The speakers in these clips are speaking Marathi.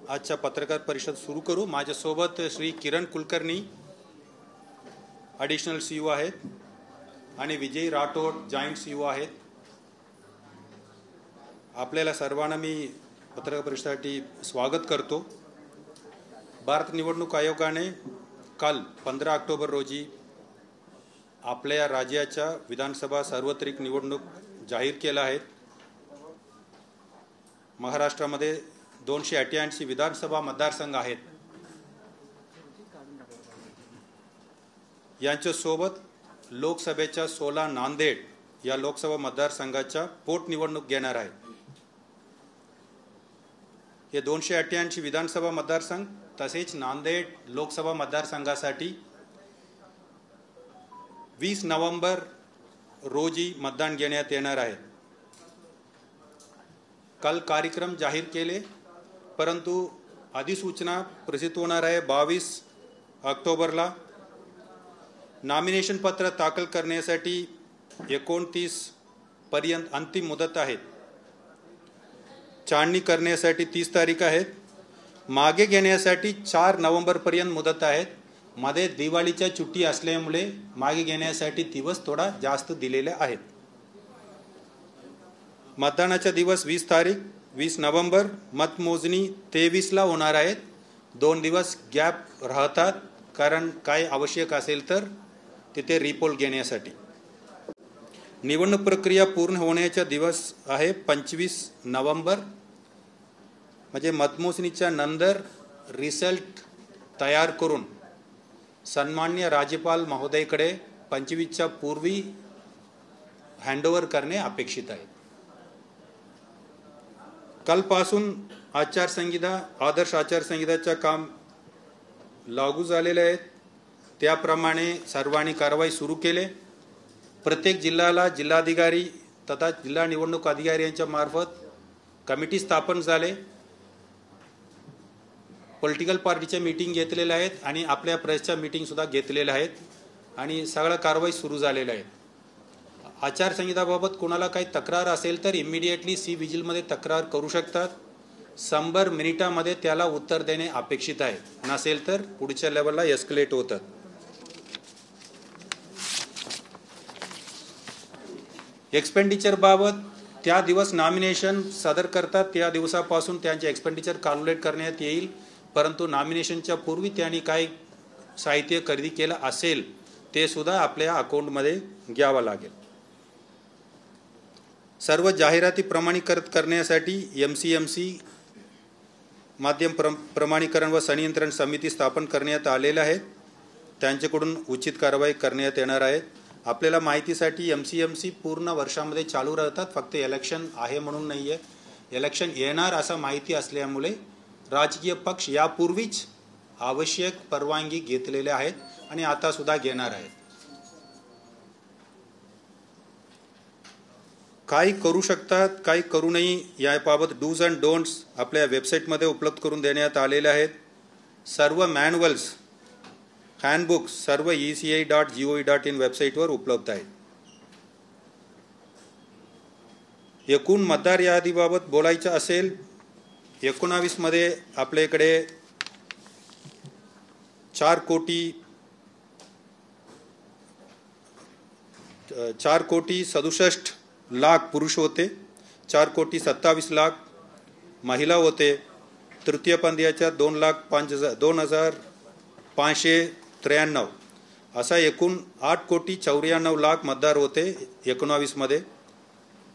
आजच्या पत्रकार परिषद सुरू करू। माझ्यासोबत श्री किरण कुलकर्णी ॲडिशनल सीईओ आहेत आणि विजय राठोड जॉइंट सीईओ आहेत। आपल्याला सर्वांना मी पत्रकार परिषदेसाठी स्वागत करतो। भारत निवडणूक आयोगाने काल 15 ऑक्टोबर रोजी आपल्या राज्याच्या विधानसभा सार्वत्रिक निवडणूक जाहीर केला आहे। महाराष्ट्रामध्ये 288 विधानसभा मतदारसंघ आहेत। यांच्यासोबत लोकसभेच्या 16 नांदेड या लोकसभा मतदारसंघाच्या पोटनिवडणूक घेणार आहे। हे 288 विधानसभा मतदारसंघ तसेच नांदेड लोकसभा मतदारसंघासाठी 20 नोव्हेंबर रोजी मतदान घेण्यात येणार आहे। कल कार्यक्रम जाहीर केले, परंतु अधिसूचना प्रसिद्ध होणार आहे 22 ऑक्टोबरला। नॉमिनेशन पत्र दाखल करण्यासाठी 29 पर्यंत अंतिम मुदत आहे। छाननी करण्यासाठी 30 तारीख आहे। मागे घेण्यासाठी 4 नोव्हेंबर पर्यंत मुदत आहे। मध्ये दिवाळीच्या सुट्टी असल्यामुळे मागे घेण्यासाठी दिवस थोडा जास्त दिलेले आहेत। मतदानाचा दिवस 20 नोव्हेंबर, मतमोजणी 23 ला होणार आहे। 2 दिवस गॅप राहतात, कारण काय आवश्यक असेल तर तिथे रिपोल घेण्यासाठी। निवडणूक प्रक्रिया पूर्ण होण्याचा दिवस आहे 25 नोव्हेंबर, म्हणजे मतमोजणीच्या नंतर रिझल्ट तयार करून सन्माननीय राज्यपाल महोदयकडे 25च्या पूर्वी हँडओव्हर करणे अपेक्षित आहे। कालपासून आदर्श आचारसंहिताचे काम लागू झालेले आहे। त्याप्रमाणे सर्वांनी कारवाई सुरू केले। प्रत्येक जिल्ह्याला जिल्हाधिकारी तथा जिल्हा निवडणूक अधिकारी यांच्या मार्फत कमिटी स्थापन झाले। पॉलिटिकल पार्टीच्या मीटिंग घेतलेल्या आहेत आणि आपल्या प्रेसच्या मीटिंग सुद्धा घेतलेल्या आहेत आणि सगळं कारवाई सुरू झालेलं आहे। आचारसंहिताबाबत कोणाला काही तक्रार असेल तर इमिडिएटली सी विजिलमध्ये तक्रार करू शकतात। 100 मिनिटांमध्ये त्याला उत्तर देणे अपेक्षित आहे, नसेल तर पुढच्या लेवलला एस्केलेट होतात। एक्सपेंडिचर बाबत त्या दिवस नॉमिनेशन सादर करतात त्या दिवसापासून त्यांचे एक्सपेंडिचर कॅल्क्युलेट करण्यात येईल, परंतु नॉमिनेशनच्या पूर्वी त्यांनी काही साहित्य खरेदी केलं असेल ते सुद्धा आपल्या अकाउंटमध्ये घ्यावं लागेल। सर्व जाहिराती प्रमाणीकृत करण्यासाठी MCMC माध्यम प्रमाणीकरण व संनियंत्रण समिती स्थापन करण्यात आलेल्या आहे। त्यांच्याकडून उचित कारवाई करण्यात येणार आहे। आपल्याला माहितीसाठी MCMC पूर्ण वर्षामध्ये चालू राहतात, फक्त इलेक्शन आहे म्हणून नाही आहे। इलेक्शन येणार असं माहिती असल्यामुळे राजकीय पक्ष यापूर्वीच आवश्यक परवानगी घेतलेल्या आहेत आणि आता सुद्धा घेणार आहेत। काही करू शकतात, काही करू नये याबाबत डूज अँड डोंट्स आपल्या वेबसाईटमध्ये उपलब्ध करून देण्यात आलेले आहेत। सर्व मॅन्युअल्स हँडबुक्स सर्व ECI.gov.in वेबसाईटवर उपलब्ध आहेत। एकूण मतदार यादीबाबत बोलायचं असेल, 19 मध्ये आपल्याकडे 4 कोटी 67 लाख पुरुष होते, 4 कोटी 27 लाख महिला होते। तृतीय पंथीयाच्या 2,0593 असा एकूण 8 कोटी 94 लाख मतदार होते 19 मध्ये।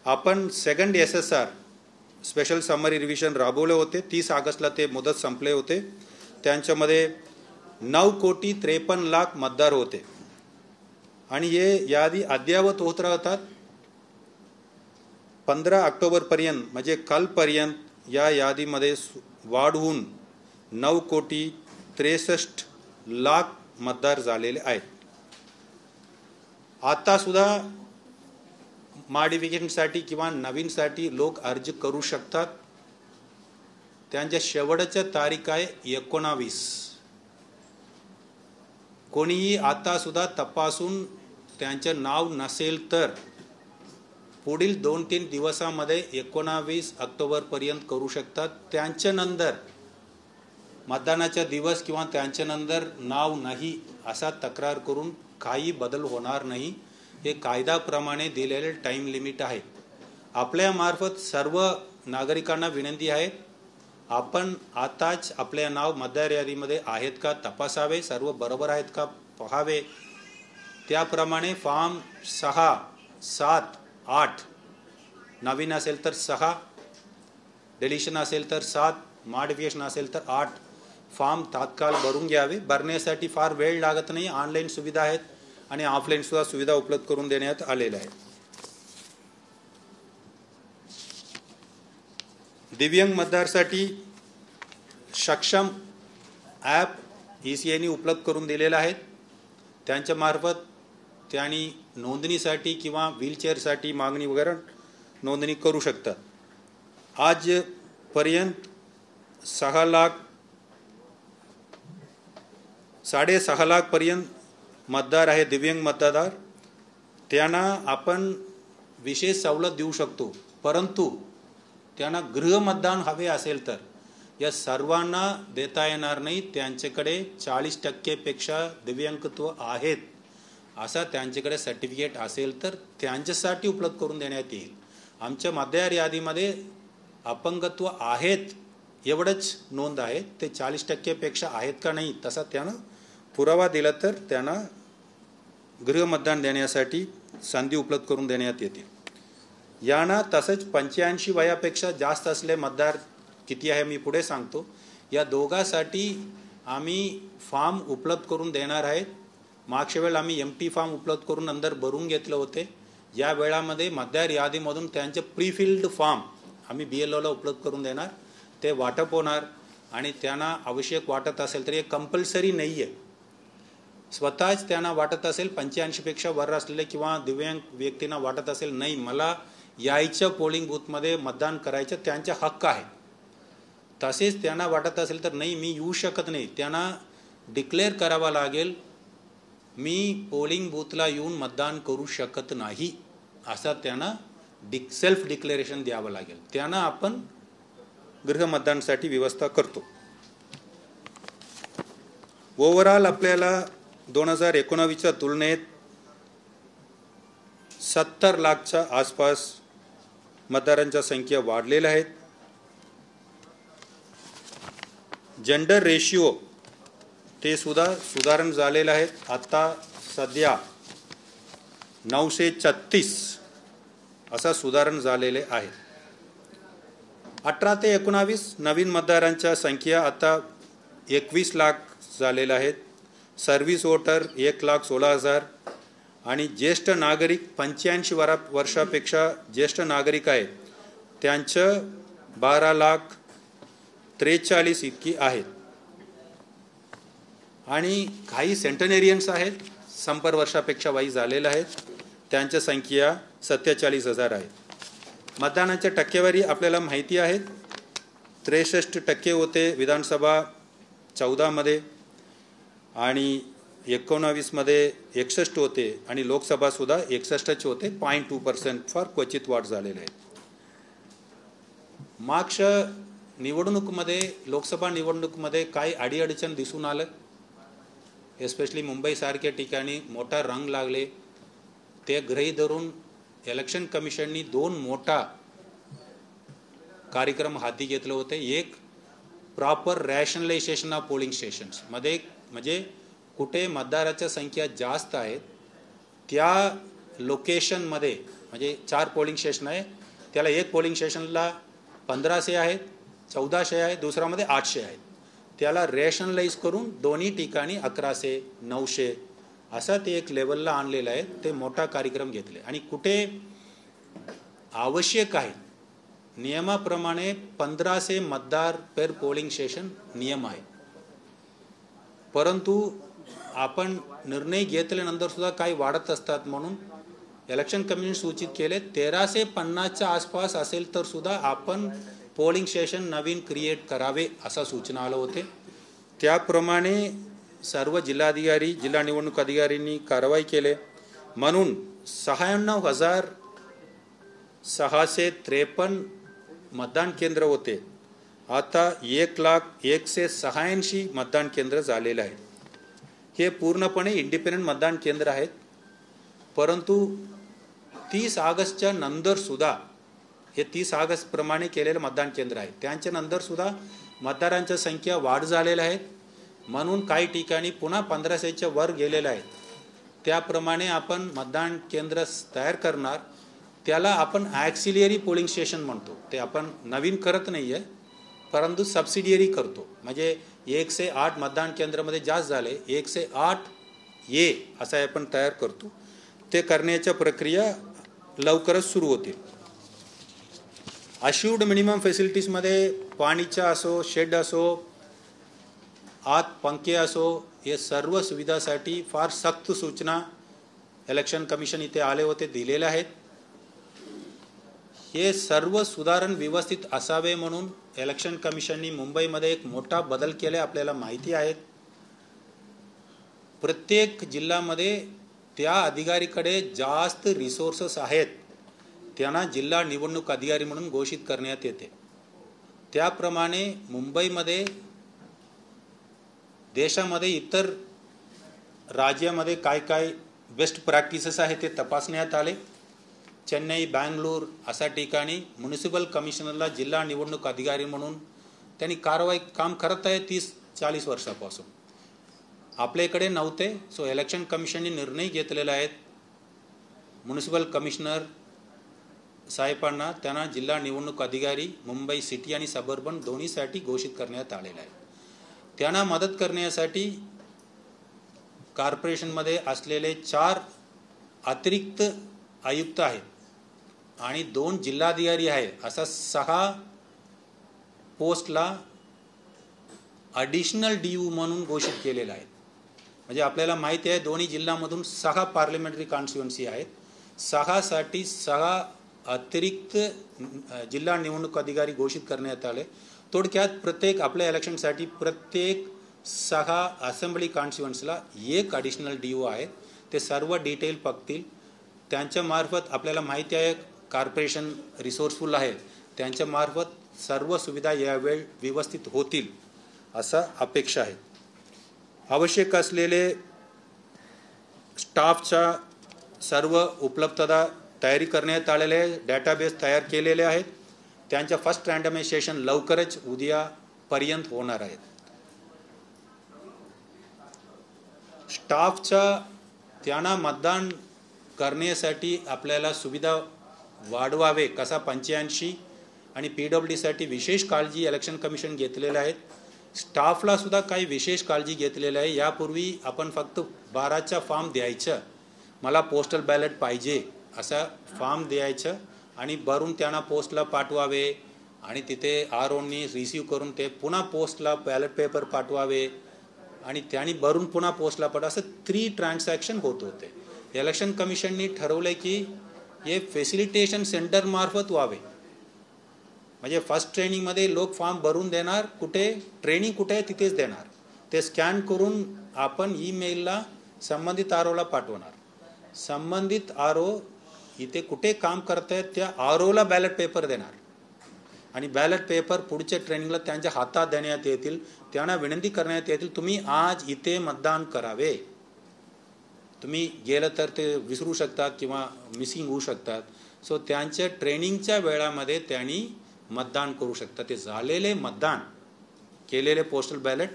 आपण second SSR special summary revision राबवले होते। 30 ऑगस्टला ते मुदत संपले होते। त्यांच्यामध्ये 9 कोटी 53 लाख मतदार होते आणि हे यादी अद्ययावत होत राहतात। 15 ऑक्टोबर पर्यंत म्हणजे कालपर्यंत या यादीमध्ये वाढवून 9 कोटी 63 लाख मतदार झालेले आहेत। आता सुद्धा मॉडिफिकेशनसाठी किंवा नवीनसाठी लोक अर्ज करू शकतात। त्यांच्या शेवटच्या तारीख आहे 19। कोणीही आता सुद्धा तपासून त्यांचे नाव नसेल तर पुढील 2-3 दिवसामध्ये 19 ऑक्टोबरपर्यंत करू शकतात. त्यांच्यानंतर मतदानाचा दिवस किंवा त्यांच्यानंतर नाव नाही असा तक्रार करून काही बदल होणार नाही. हे कायद्याप्रमाणे दिलेले टाइम लिमिट आहे. आपल्या मार्फत सर्व नागरिकांना विनंती आहे, आपण आताच आपले नाव मतदार यादीमध्ये आहेत का तपासावे, सर्व बरोबर आहेत का पाहावे. त्याप्रमाणे फॉर्म 6, 7, 8 नवीन असेल तर 6, डिलिशन असेल तर 7, मॉडिफिकेशन असेल तर 8 फॉर्म तात्काळ भरून घ्यावे. भरण्यासाठी फार वेळ लागत नाही. ऑनलाईन सुविधा आहेत आणि ऑफलाईन सुद्धा सुविधा उपलब्ध करून देण्यात आलेल्या आहेत. दिव्यांग मतदारासाठी सक्षम ॲप ECIने उपलब्ध करून दिलेला आहे. त्यांच्या मार्फत त्यांनी नोंदणीसाठी किंवा व्हीलचेअरसाठी मागणी वगैरे नोंदणी करू शकतात. आजपर्यंत 6.5 लाख पर्यंत मतदार आहे दिव्यांग मतदार. त्यांना आपण विशेष सवलत देऊ शकतो, परंतु त्यांना गृहमतदान हवे असेल तर या सर्वांना देता येणार नाही. त्यांच्याकडे 40% पेक्षा दिव्यांगत्व आहेत असा त्यांच्याकडे सर्टिफिकेट असेल तर त्यांच्यासाठी उपलब्ध करून देण्यात येईल. आमच्या मतदार यादीमध्ये अपंगत्व आहेत एवढंच नोंद आहे. ते 40% पेक्षा आहेत का नाही तसा त्यानं पुरावा दिला तर त्यांना गृहमतदान देण्यासाठी संधी उपलब्ध करून देण्यात येते. यांना तसंच 85 वयापेक्षा जास्त असले मतदार किती आहे मी पुढे सांगतो. या दोघांसाठी आम्ही फॉर्म उपलब्ध करून देणार आहेत. मागच्या वेळेला आम्ही MT फॉर्म उपलब्ध करून अंदर भरून घेतले होते. या वेळामध्ये मतदार यादीमधून त्यांचे प्रीफिल्ड फॉर्म आम्ही BLOला उपलब्ध करून देणार. ते वाटप होणार आणि त्यांना आवश्यक वाटत असेल तर हे कंपल्सरी नाही आहे. स्वतःच त्यांना वाटत असेल 85 पेक्षा वर असलेले किंवा दिव्यांग व्यक्तींना वाटत असेल नाही मला यायचं पोलिंग बूथमध्ये मतदान करायचं त्यांचा हक्क आहे. तसेच त्यांना वाटत असेल तर नाही मी येऊ शकत नाही, त्यांना डिक्लेअर करावा लागेल मी पोलिंग बूथला येऊन मतदान करू शकत नाही असा त्यांना सेल्फ डिक्लेरेशन द्यावं लागेल. त्यांना आपण गृहमतदानासाठी व्यवस्था करतो. ओव्हरऑल आपल्याला 2019च्या तुलनेत 70 लाखच्या आसपास मतदारांच्या संख्या वाढलेल्या आहेत. जेंडर रेशिओ ते सुद्धा सुधारण झालेलं आहे. आता सध्या 936 असा सुधारण झालेले आहे. 18 ते 19 नवीन मतदारांच्या संख्या आता 21 लाख झालेल्या आहेत. सर्व्हिस वोटर 1,16,000 आणि ज्येष्ठ नागरिक 85 वर्षापेक्षा ज्येष्ठ नागरिक आहेत त्यांचं 12,43,000 इतकी आहेत. आणि काही सेंटनेरियन्स आहेत 100 वर्षापेक्षा वय झालेले आहेत त्यांची संख्या 47,000 आहे. मतदानाच्या टक्केवारी आपल्याला माहिती आहे 63% होते विधानसभा 14 मध्ये आणि 19 मध्ये 61 होते आणि लोकसभा सुद्धा 61च होते. 0.2% फार क्वचित वाढ झालेली आहे. मागच्या निवडणुकीमध्ये लोकसभा निवडणुकीमध्ये काही अडीअडचण दिसून आलं. एस्पेशली मुंबईसारख्या ठिकाणी मोठा रंग लागले. ते गृहीत धरून इलेक्शन कमिशननी 2 मोठा कार्यक्रम हाती घेतले होते. एक proper rationalisation of polling stations मध्ये म्हणजे कुठे मतदाराच्या संख्या जास्त आहेत त्या लोकेशनमध्ये म्हणजे 4 पोलिंग स्टेशन आहे त्याला एक पोलिंग स्टेशनला 1500 आहेत 1400 आहे दुसऱ्यामध्ये 800 आहेत त्याला रॅशनलाइज करून दोन्ही ठिकाणी 1100 900 असा ते एक लेवलला आणलेला आहे. ते मोठा कार्यक्रम घेतले आणि कुठे आवश्यक आहे नियमाप्रमाणे 1500 मतदार पर पोलिंग स्टेशन नियम आहे. परंतु आपण निर्णय घेतल्यानंतर सुद्धा काही वाढत असतात म्हणून इलेक्शन कमिशन सूचित केले 1350च्या आसपास असेल तर सुद्धा आपण पोलिंग स्टेशन नवीन क्रिएट करावे असा सूचना आलं होते. त्याप्रमाणे सर्व जिल्हाधिकारी जिल्हा निवडणूक अधिकाऱ्यांनी कारवाई केले म्हणून 96,000 653 मतदान केंद्र होते, आता 1,01,86 मतदान केंद्र झालेले आहेत. हे पूर्णपणे इंडिपेंडंट मतदान केंद्र आहेत. परंतु 30 ऑगस्टच्या नंतर सुद्धा हे 30 ऑगस्ट प्रमाणे केलेलं मतदान केंद्र आहे. त्यांच्या नंतर सुद्धा मतदारांची संख्या वाढ झालेल्या आहेत, म्हणून काही ठिकाणी पुन्हा 1500च्या वर गेलेलं आहे. त्याप्रमाणे आपण मतदान केंद्र तयार करणार, त्याला आपण ॲक्सिलियरी पोलिंग स्टेशन म्हणतो. ते आपण नवीन करत नाही आहे, परंतु सबसिडियरी करतो. म्हणजे 108 मतदान केंद्रामध्ये जास्त झाले, 108A असं आपण तयार करतो. ते करण्याच्या प्रक्रिया लवकरच सुरू होतील. अश्युर्ड मिनिमम फॅसिलिटीजमध्ये पाणीच्या असो, शेड असो, आत पंखे असो, हे सर्व सुविधासाठी फार सक्त सूचना इलेक्शन कमिशन इथे आले होते दिलेले आहेत. हे सर्व सुधारण व्यवस्थित असावे म्हणून इलेक्शन कमिशननी मुंबईमध्ये एक मोठा बदल केले, आपल्याला माहिती आहे. प्रत्येक जिल्ह्यामध्ये त्या अधिकारीकडे जास्त रिसोर्सेस आहेत, त्यांना जिल्हा निवडणूक अधिकारी म्हणून घोषित करण्यात येते. त्याप्रमाणे मुंबईमध्ये देशामध्ये इतर राज्यामध्ये काय काय बेस्ट प्रॅक्टिसेस आहे ते तपासण्यात आले. चेन्नई, बँगलोर अशा ठिकाणी म्युनिसिपल कमिशनरला जिल्हा निवडणूक अधिकारी म्हणून त्यांनी कारवाई काम करत आहे 30-40 वर्षापासून. आपल्या इकडे नव्हते. सो इलेक्शन कमिशनने निर्णय घेतलेला आहे, म्युनिसिपल कमिशनर साहेबांना त्यांना जिल्हा निवडणूक अधिकारी मुंबई सिटी आणि सबअर्बन दोन्हीसाठी घोषित करण्यात आलेला आहे. त्यांना मदत करण्यासाठी कॉर्पोरेशनमध्ये असलेले 4 अतिरिक्त आयुक्त आहेत आणि 2 जिल्हाधिकारी आहे, असा 6 पोस्टला ॲडिशनल DU म्हणून घोषित केलेला आहे. म्हणजे आपल्याला माहिती आहे दोन्ही जिल्ह्यामधून 6 पार्लमेंटरी कॉन्स्टिट्युएन्सी आहेत. 6साठी 6 अतिरिक्त जिल्हा निवडणूक अधिकारी घोषित करण्यात आले. थोडक्यात प्रत्येक आपल्या इलेक्शनसाठी प्रत्येक 6 असेंब्ली कॉन्स्टिट्युएन्सीला 1 ॲडिशनल DU आहे. ते सर्व डिटेल बघतील. त्यांच्या मार्फत आपल्याला माहिती आहे कॉर्पोरेशन रिसोर्सफुल आहे, त्यांच्या मार्फत सर्व सुविधा यावेळी व्यवस्थित होतील असा अपेक्षा आहे. आवश्यक असलेले स्टाफचा सर्व उपलब्धता तयारी करण्यात आलेले आहे. डेटाबेस तयार केलेले आहेत. त्यांच्या फर्स्ट रँडमायझेशन लवकरच उद्यापर्यंत होणार आहेत. स्टाफचा त्यांना मतदान करण्यासाठी आपल्याला सुविधा वाढवावे कसा 85 आणि PWDसाठी विशेष काळजी इलेक्शन कमिशन घेतलेले आहेत. स्टाफला सुद्धा काही विशेष काळजी घेतलेली आहे. यापूर्वी आपण फक्त 12चा फॉर्म द्यायचं, मला पोस्टल बॅलेट पाहिजे असा फॉर्म द्यायचं आणि भरून त्यांना पोस्टला पाठवावे आणि तिथे ROनी रिसीव करून ते पुन्हा पोस्टला बॅलेट पेपर पाठवावे आणि त्यांनी भरून पुन्हा पोस्टला पाठवा, असं 3 ट्रान्झॅक्शन होत होते. इलेक्शन कमिशननी ठरवले की हे फॅसिलिटेशन सेंटर मार्फत व्हावे. म्हणजे फर्स्ट ट्रेनिंगमध्ये लोक फॉर्म भरून देणार, कुठे ट्रेनिंग कुठे तिथेच देणार, ते स्कॅन करून आपण ईमेलला संबंधित ROला पाठवणार. संबंधित RO इथे कुठे काम करत आहेत त्या ROला बॅलेट पेपर देणार आणि बॅलेट पेपर पुढच्या ट्रेनिंगला त्यांच्या हातात देण्यात येतील. त्यांना विनंती करण्यात येतील तुम्ही आज इथे मतदान करावे. तुम्ही गेलं तर ते विसरू शकतात किंवा मिसिंग होऊ शकतात. सो त्यांच्या ट्रेनिंगच्या वेळामध्ये त्यांनी मतदान करू शकतात. ते झालेले मतदान केलेले पोस्टल बॅलेट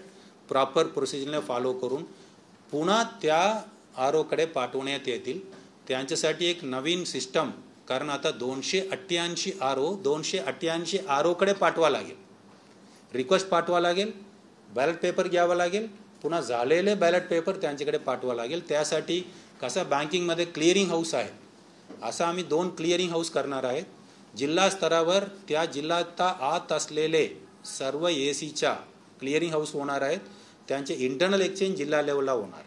प्रॉपर प्रोसिजरने फॉलो करून पुन्हा त्या ROकडे पाठवण्यात येतील. त्यांच्यासाठी एक नवीन सिस्टम, कारण आता 288 ROकडे पाठवा लागेल, रिक्वेस्ट पाठवा लागेल, बॅलेट पेपर घ्यावा लागेल, पुन्हा झालेले बॅलेट पेपर त्यांच्याकडे पाठवा लागेल. त्यासाठी कसं बँकिंगमध्ये क्लिअरिंग हाऊस आहे, असं आम्ही 2 क्लिअरिंग हाऊस करणार आहेत. जिल्हा स्तरावर त्या जिल्ह्यात आत असलेले सर्व ACच्या क्लिअरिंग हाऊस होणार आहेत. त्यांचे इंटरनल एक्सचेंज जिल्हा लेवलला होणार.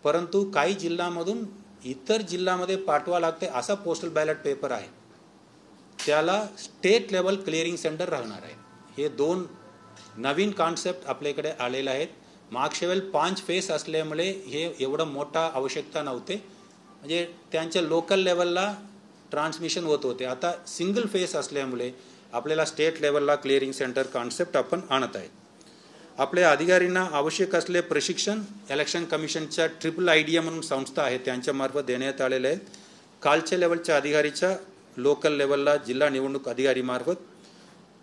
परंतु काही जिल्ह्यामधून इतर जिल्ह्यामध्ये पाठवा लागते असा पोस्टल बॅलेट पेपर आहे, त्याला स्टेट लेवल क्लिअरिंग सेंटर राहणार आहे. हे 2 नवीन कॉन्सेप्ट आपल्याकडे आलेले आहेत. मागच्या वेळेला 5 फेस असल्यामुळे हे एवढं मोठा आवश्यकता नव्हते. म्हणजे त्यांच्या लोकल लेवलला ट्रान्समिशन होत होते. आता सिंगल फेस असल्यामुळे आपल्याला स्टेट लेवलला क्लिअरिंग सेंटर कॉन्सेप्ट आपण आणत आहे. आपल्या अधिकाऱ्यांना आवश्यक असले प्रशिक्षण इलेक्शन कमिशनच्या IIDA म्हणून संस्था आहे त्यांच्यामार्फत देण्यात आलेले आहे. खालच्या लेवलच्या अधिकारीच्या लोकल लेवलला जिल्हा निवडणूक अधिकारीमार्फत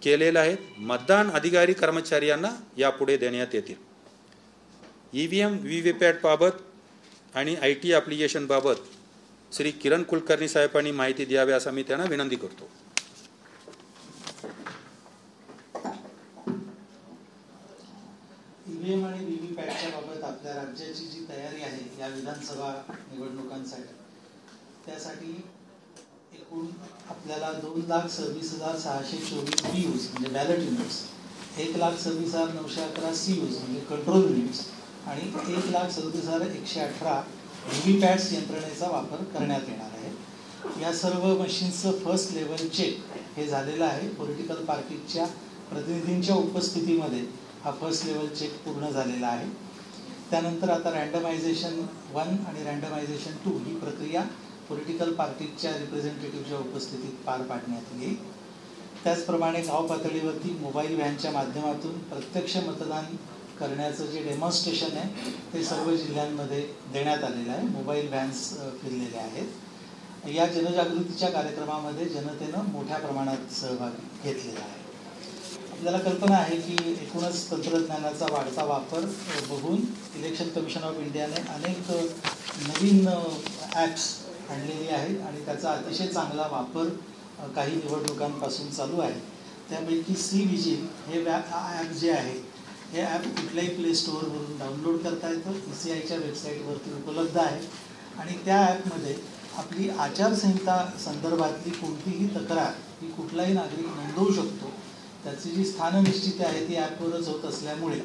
केलेलं आहे. मतदान अधिकारी कर्मचाऱ्यांना यापुढे देण्यात येतील. EVM VVPAT बाबत आणि IT ॲप्लिकेशन बाबत श्री किरण कुलकर्णी साहेबांनी माहिती द्यावी असं मी त्यांना विनंती करतो. EVM आणि VVPATच्या बाबत आपल्या राज्याची जी तयारी आहे या विधानसभा निवडणुकांसाठी, त्यासाठी एकूण आपल्याला 2,26,624 PUs म्हणजे बॅलेट युनिट्स, 1,26,911 CUs म्हणजे कंट्रोल युनिट्स आणि 1,37,118 VVPATs यंत्रणेचा वापर करण्यात येणार आहे. या सर्व मशीन्सचं फर्स्ट लेवल चेक हे झालेलं आहे. पॉलिटिकल पार्टीच्या प्रतिनिधींच्या उपस्थितीमध्ये हा फर्स्ट लेवल चेक पूर्ण झालेला आहे. त्यानंतर आता रँडमायझेशन 1 आणि रँडमायझेशन 2 ही प्रक्रिया पॉलिटिकल पार्टीच्या रिप्रेझेंटेटिव्हच्या उपस्थितीत पार पाडण्यात येईल. त्याचप्रमाणे गाव पातळीवरती मोबाईल व्हॅनच्या माध्यमातून प्रत्यक्ष मतदान करण्याचं जे डेमॉन्स्ट्रेशन आहे ते सर्व जिल्ह्यांमध्ये देण्यात आलेलं आहे. मोबाईल व्हॅन्स फिरलेले आहेत. या जनजागृतीच्या कार्यक्रमामध्ये जनतेनं मोठ्या प्रमाणात सहभाग घेतलेला आहे. आपल्याला कल्पना आहे की एकूणच तंत्रज्ञानाचा वाढता वापर बघून इलेक्शन कमिशन ऑफ इंडियाने अनेक नवीन ॲप्स आणलेली आहेत आणि त्याचा अतिशय चांगला वापर काही निवडणुकांपासून चालू आहे. त्यापैकी CVGIL हे ॲप जे आहे हे ॲप कुठल्याही प्ले स्टोअरवरून डाउनलोड करता येतं. ECIच्या वेबसाईटवरती उपलब्ध आहे आणि त्या ॲपमध्ये आपली आचारसंहिता संदर्भातली कोणतीही तक्रार ही कुठलाही नागरिक नोंदवू शकतो. त्याची जी स्थाननिश्चिती आहे ती ॲपवरच होत असल्यामुळे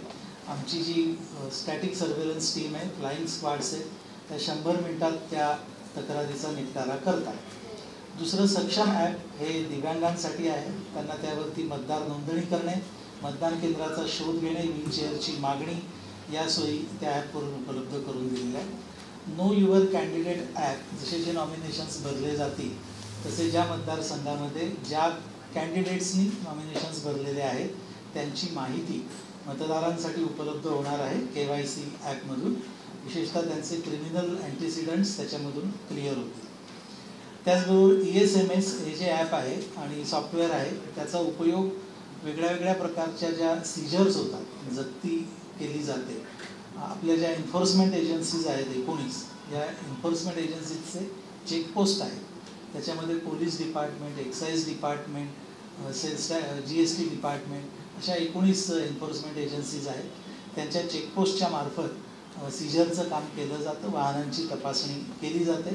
आमची जी स्टॅटिक सर्व्हेलन्स टीम आहे, फ्लाईंग स्क्वॉड्स आहेत, त्या 100 मिनिटात त्या तक्रारीचा निपटारा करतात. दुसरं सक्षम ॲप हे दिव्यांगांसाठी आहे. त्यांना त्यावरती मतदार नोंदणी करणे, मतदान केंद्राचा शोध घेणे, व्हीलचेअरची मागणी या सोयी त्या ॲपवरून उपलब्ध करून दिलेल्या आहेत. नो युअर कॅन्डिडेट ॲप जसे जे नॉमिनेशन्स भरले जातील तसे ज्या मतदारसंघामध्ये ज्या कॅन्डिडेट्सनी नॉमिनेशन्स भरलेले आहेत त्यांची माहिती मतदारांसाठी उपलब्ध होणार आहे KYC ॲपमधून. विशेषतः त्यांचे क्रिमिनल अँटीसिडंट्स त्याच्यामधून क्लिअर होतील. त्याचबरोबर ESMS हे जे ॲप आहे आणि सॉफ्टवेअर आहे त्याचा उपयोग वेगळ्या वेगळ्या प्रकारच्या ज्या सीजर्स होतात, जप्ती केली जाते, आपल्या ज्या एन्फोर्समेंट एजन्सीज आहेत 19 या एन्फोर्समेंट एजन्सीजचे चेकपोस्ट आहेत. त्याच्यामध्ये police department, excise department, GST department अशा 19 एन्फोर्समेंट एजन्सीज आहेत. त्यांच्या चेकपोस्टच्या मार्फत सीजरचं काम केलं जातं, वाहनांची तपासणी केली जाते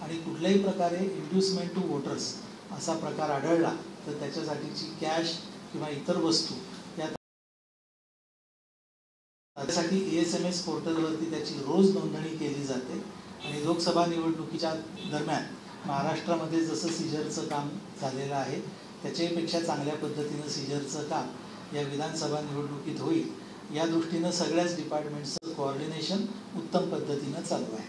आणि कुठल्याही प्रकारे इंड्युसमेंट टू वोटर्स असा प्रकार आढळला तर त्याच्यासाठीची कॅश किंवा इतर वस्तू त्यासाठी ESMS पोर्टलवरती त्याची रोज नोंदणी केली जाते. आणि लोकसभा निवडणुकीच्या दरम्यान महाराष्ट्रामध्ये जसं सीजरचं काम झालेलं आहे त्याच्यापेक्षा चांगल्या पद्धतीनं सीजरचं काम या विधानसभा निवडणुकीत होईल या दृष्टीनं सगळ्याच डिपार्टमेंट्सचं कोऑर्डिनेशन उत्तम पद्धतीनं चालू आहे.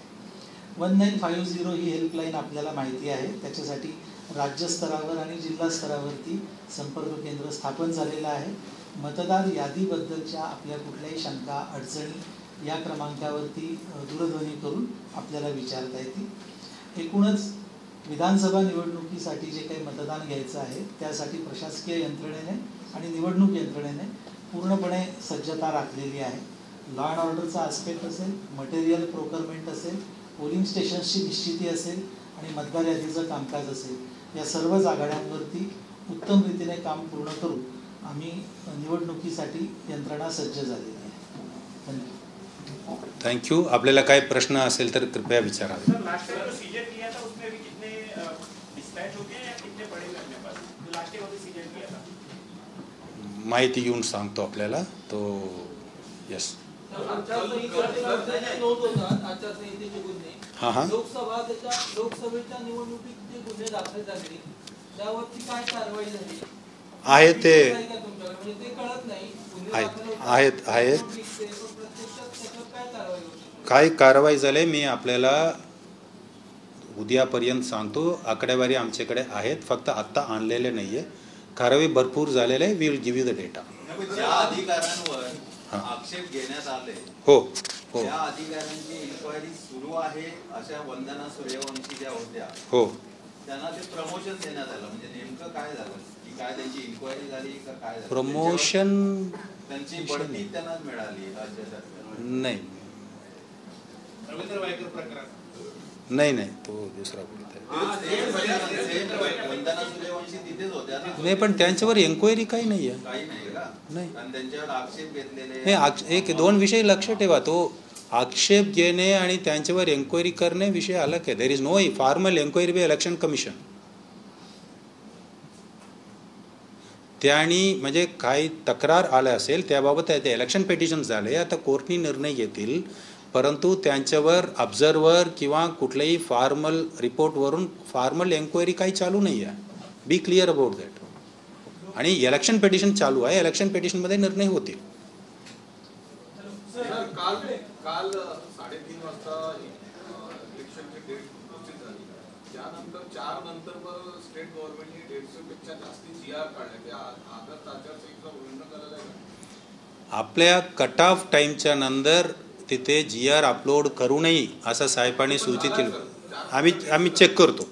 1950 ही हेल्पलाईन आपल्याला माहिती आहे. त्याच्यासाठी राज्यस्तरावर आणि जिल्हा स्तरावरती संपर्क केंद्र स्थापन झालेलं आहे. मतदार यादीबद्दलच्या आपल्या कुठल्याही शंका अडचणी या क्रमांकावरती दूरध्वनी करून आपल्याला विचारता येतील. एकूणच विधानसभा निवडणुकीसाठी जे काही मतदान घ्यायचं आहे त्यासाठी प्रशासकीय यंत्रणेने आणि निवडणूक यंत्रणेने पूर्णपणे सज्जता राखलेली आहे. लॉ अँड ऑर्डरचा आस्पेक्ट असेल, मटेरियल प्रोक्युरमेंट असेल, पोलिंग स्टेशन्सची निश्चिती असेल आणि मतदार यादीचं कामकाज असेल, या सर्वच आघाड्यांवरती उत्तम रीतीने काम पूर्ण करून आम्ही निवडणुकीसाठी यंत्रणा सज्ज झालेली आहे. थँक्यू. आपल्याला काही प्रश्न असेल तर कृपया विचारा. माहिती घेऊन सांगतो आपल्याला तो. यस हां लोकसभेच्या निवडणुकीत जे गुन्हे दाखल झाले त्यावरती काय कारवाई झाली आहे ते कळत नाही. आहेत काही कारवाई झाले. मी आपल्याला उद्यापर्यंत सांगतो. आकडेवारी आमच्याकडे आहेत, फक्त आत्ता आणलेले नाही आहे. कारवाई भरपूर झालेले आहे. We will give you the data. ज्या अधिकाऱ्यांवर आक्षेप घेण्यात आले, हो हो त्या अधिकाऱ्यांची इन्क्वायरी सुरू आहे अशा वंदना सूर्यवंशी ज्या होत्या, हो, त्यांना ते प्रमोशन देण्यात आलं. म्हणजे नेमकं काय झालं, की काय त्यांची इन्क्वायरी झाली का काय झालं? प्रमोशन त्यांची बढती त्यांना मिळाली राज्यात? नाही रवींद्र वायकर प्रकरण नाही नाही, तो दुसरा बोलत आहे. वंदना सूर्यवंशी तिथेच होत्या ना? नाही, पण त्यांच्यावर एन्क्वायरी काही नाही आहे. काही नाही का? नाही. आणि त्यांच्यावर आक्षेप घेतलेले नाही, एक दोन विषय लक्ष ठेवा. तो आक्षेप घेणे आणि त्यांच्यावर एन्क्वायरी करणे विषय अलग आहे. There is no formal enquiry by election commission. त्यांनी म्हणजे काही तक्रार आल्या असेल त्याबाबत ते इलेक्शन पिटिशन झाले, आता कोर्टनी निर्णय घेतील. परंतु त्यांच्यावर ऑब्झर्वर किंवा कुठल्याही फॉर्मल रिपोर्टवरून फॉर्मल एन्क्वायरी काही चालू नाही आहे. बी क्लिअर अबाउट दॅट. आणि इलेक्शन पिटिशन चालू आहे, इलेक्शन पिटिशनमध्ये निर्णय होतील. काल 3:30 वाजता इलेक्शनची डेट घोषित झाली. त्यानंतर 4 नंतर स्टेट गव्हर्नमेंटने 150 पेक्षा जास्ती GR काढले. आदर्श आचारसंहिता उल्लंघन झालेलं आहे. आपल्या कट ऑफ टाईमच्या नंतर तिथे GR अपलोड करू नये असं साहेबांनी सूचित केलं. आम्ही चेक करतो.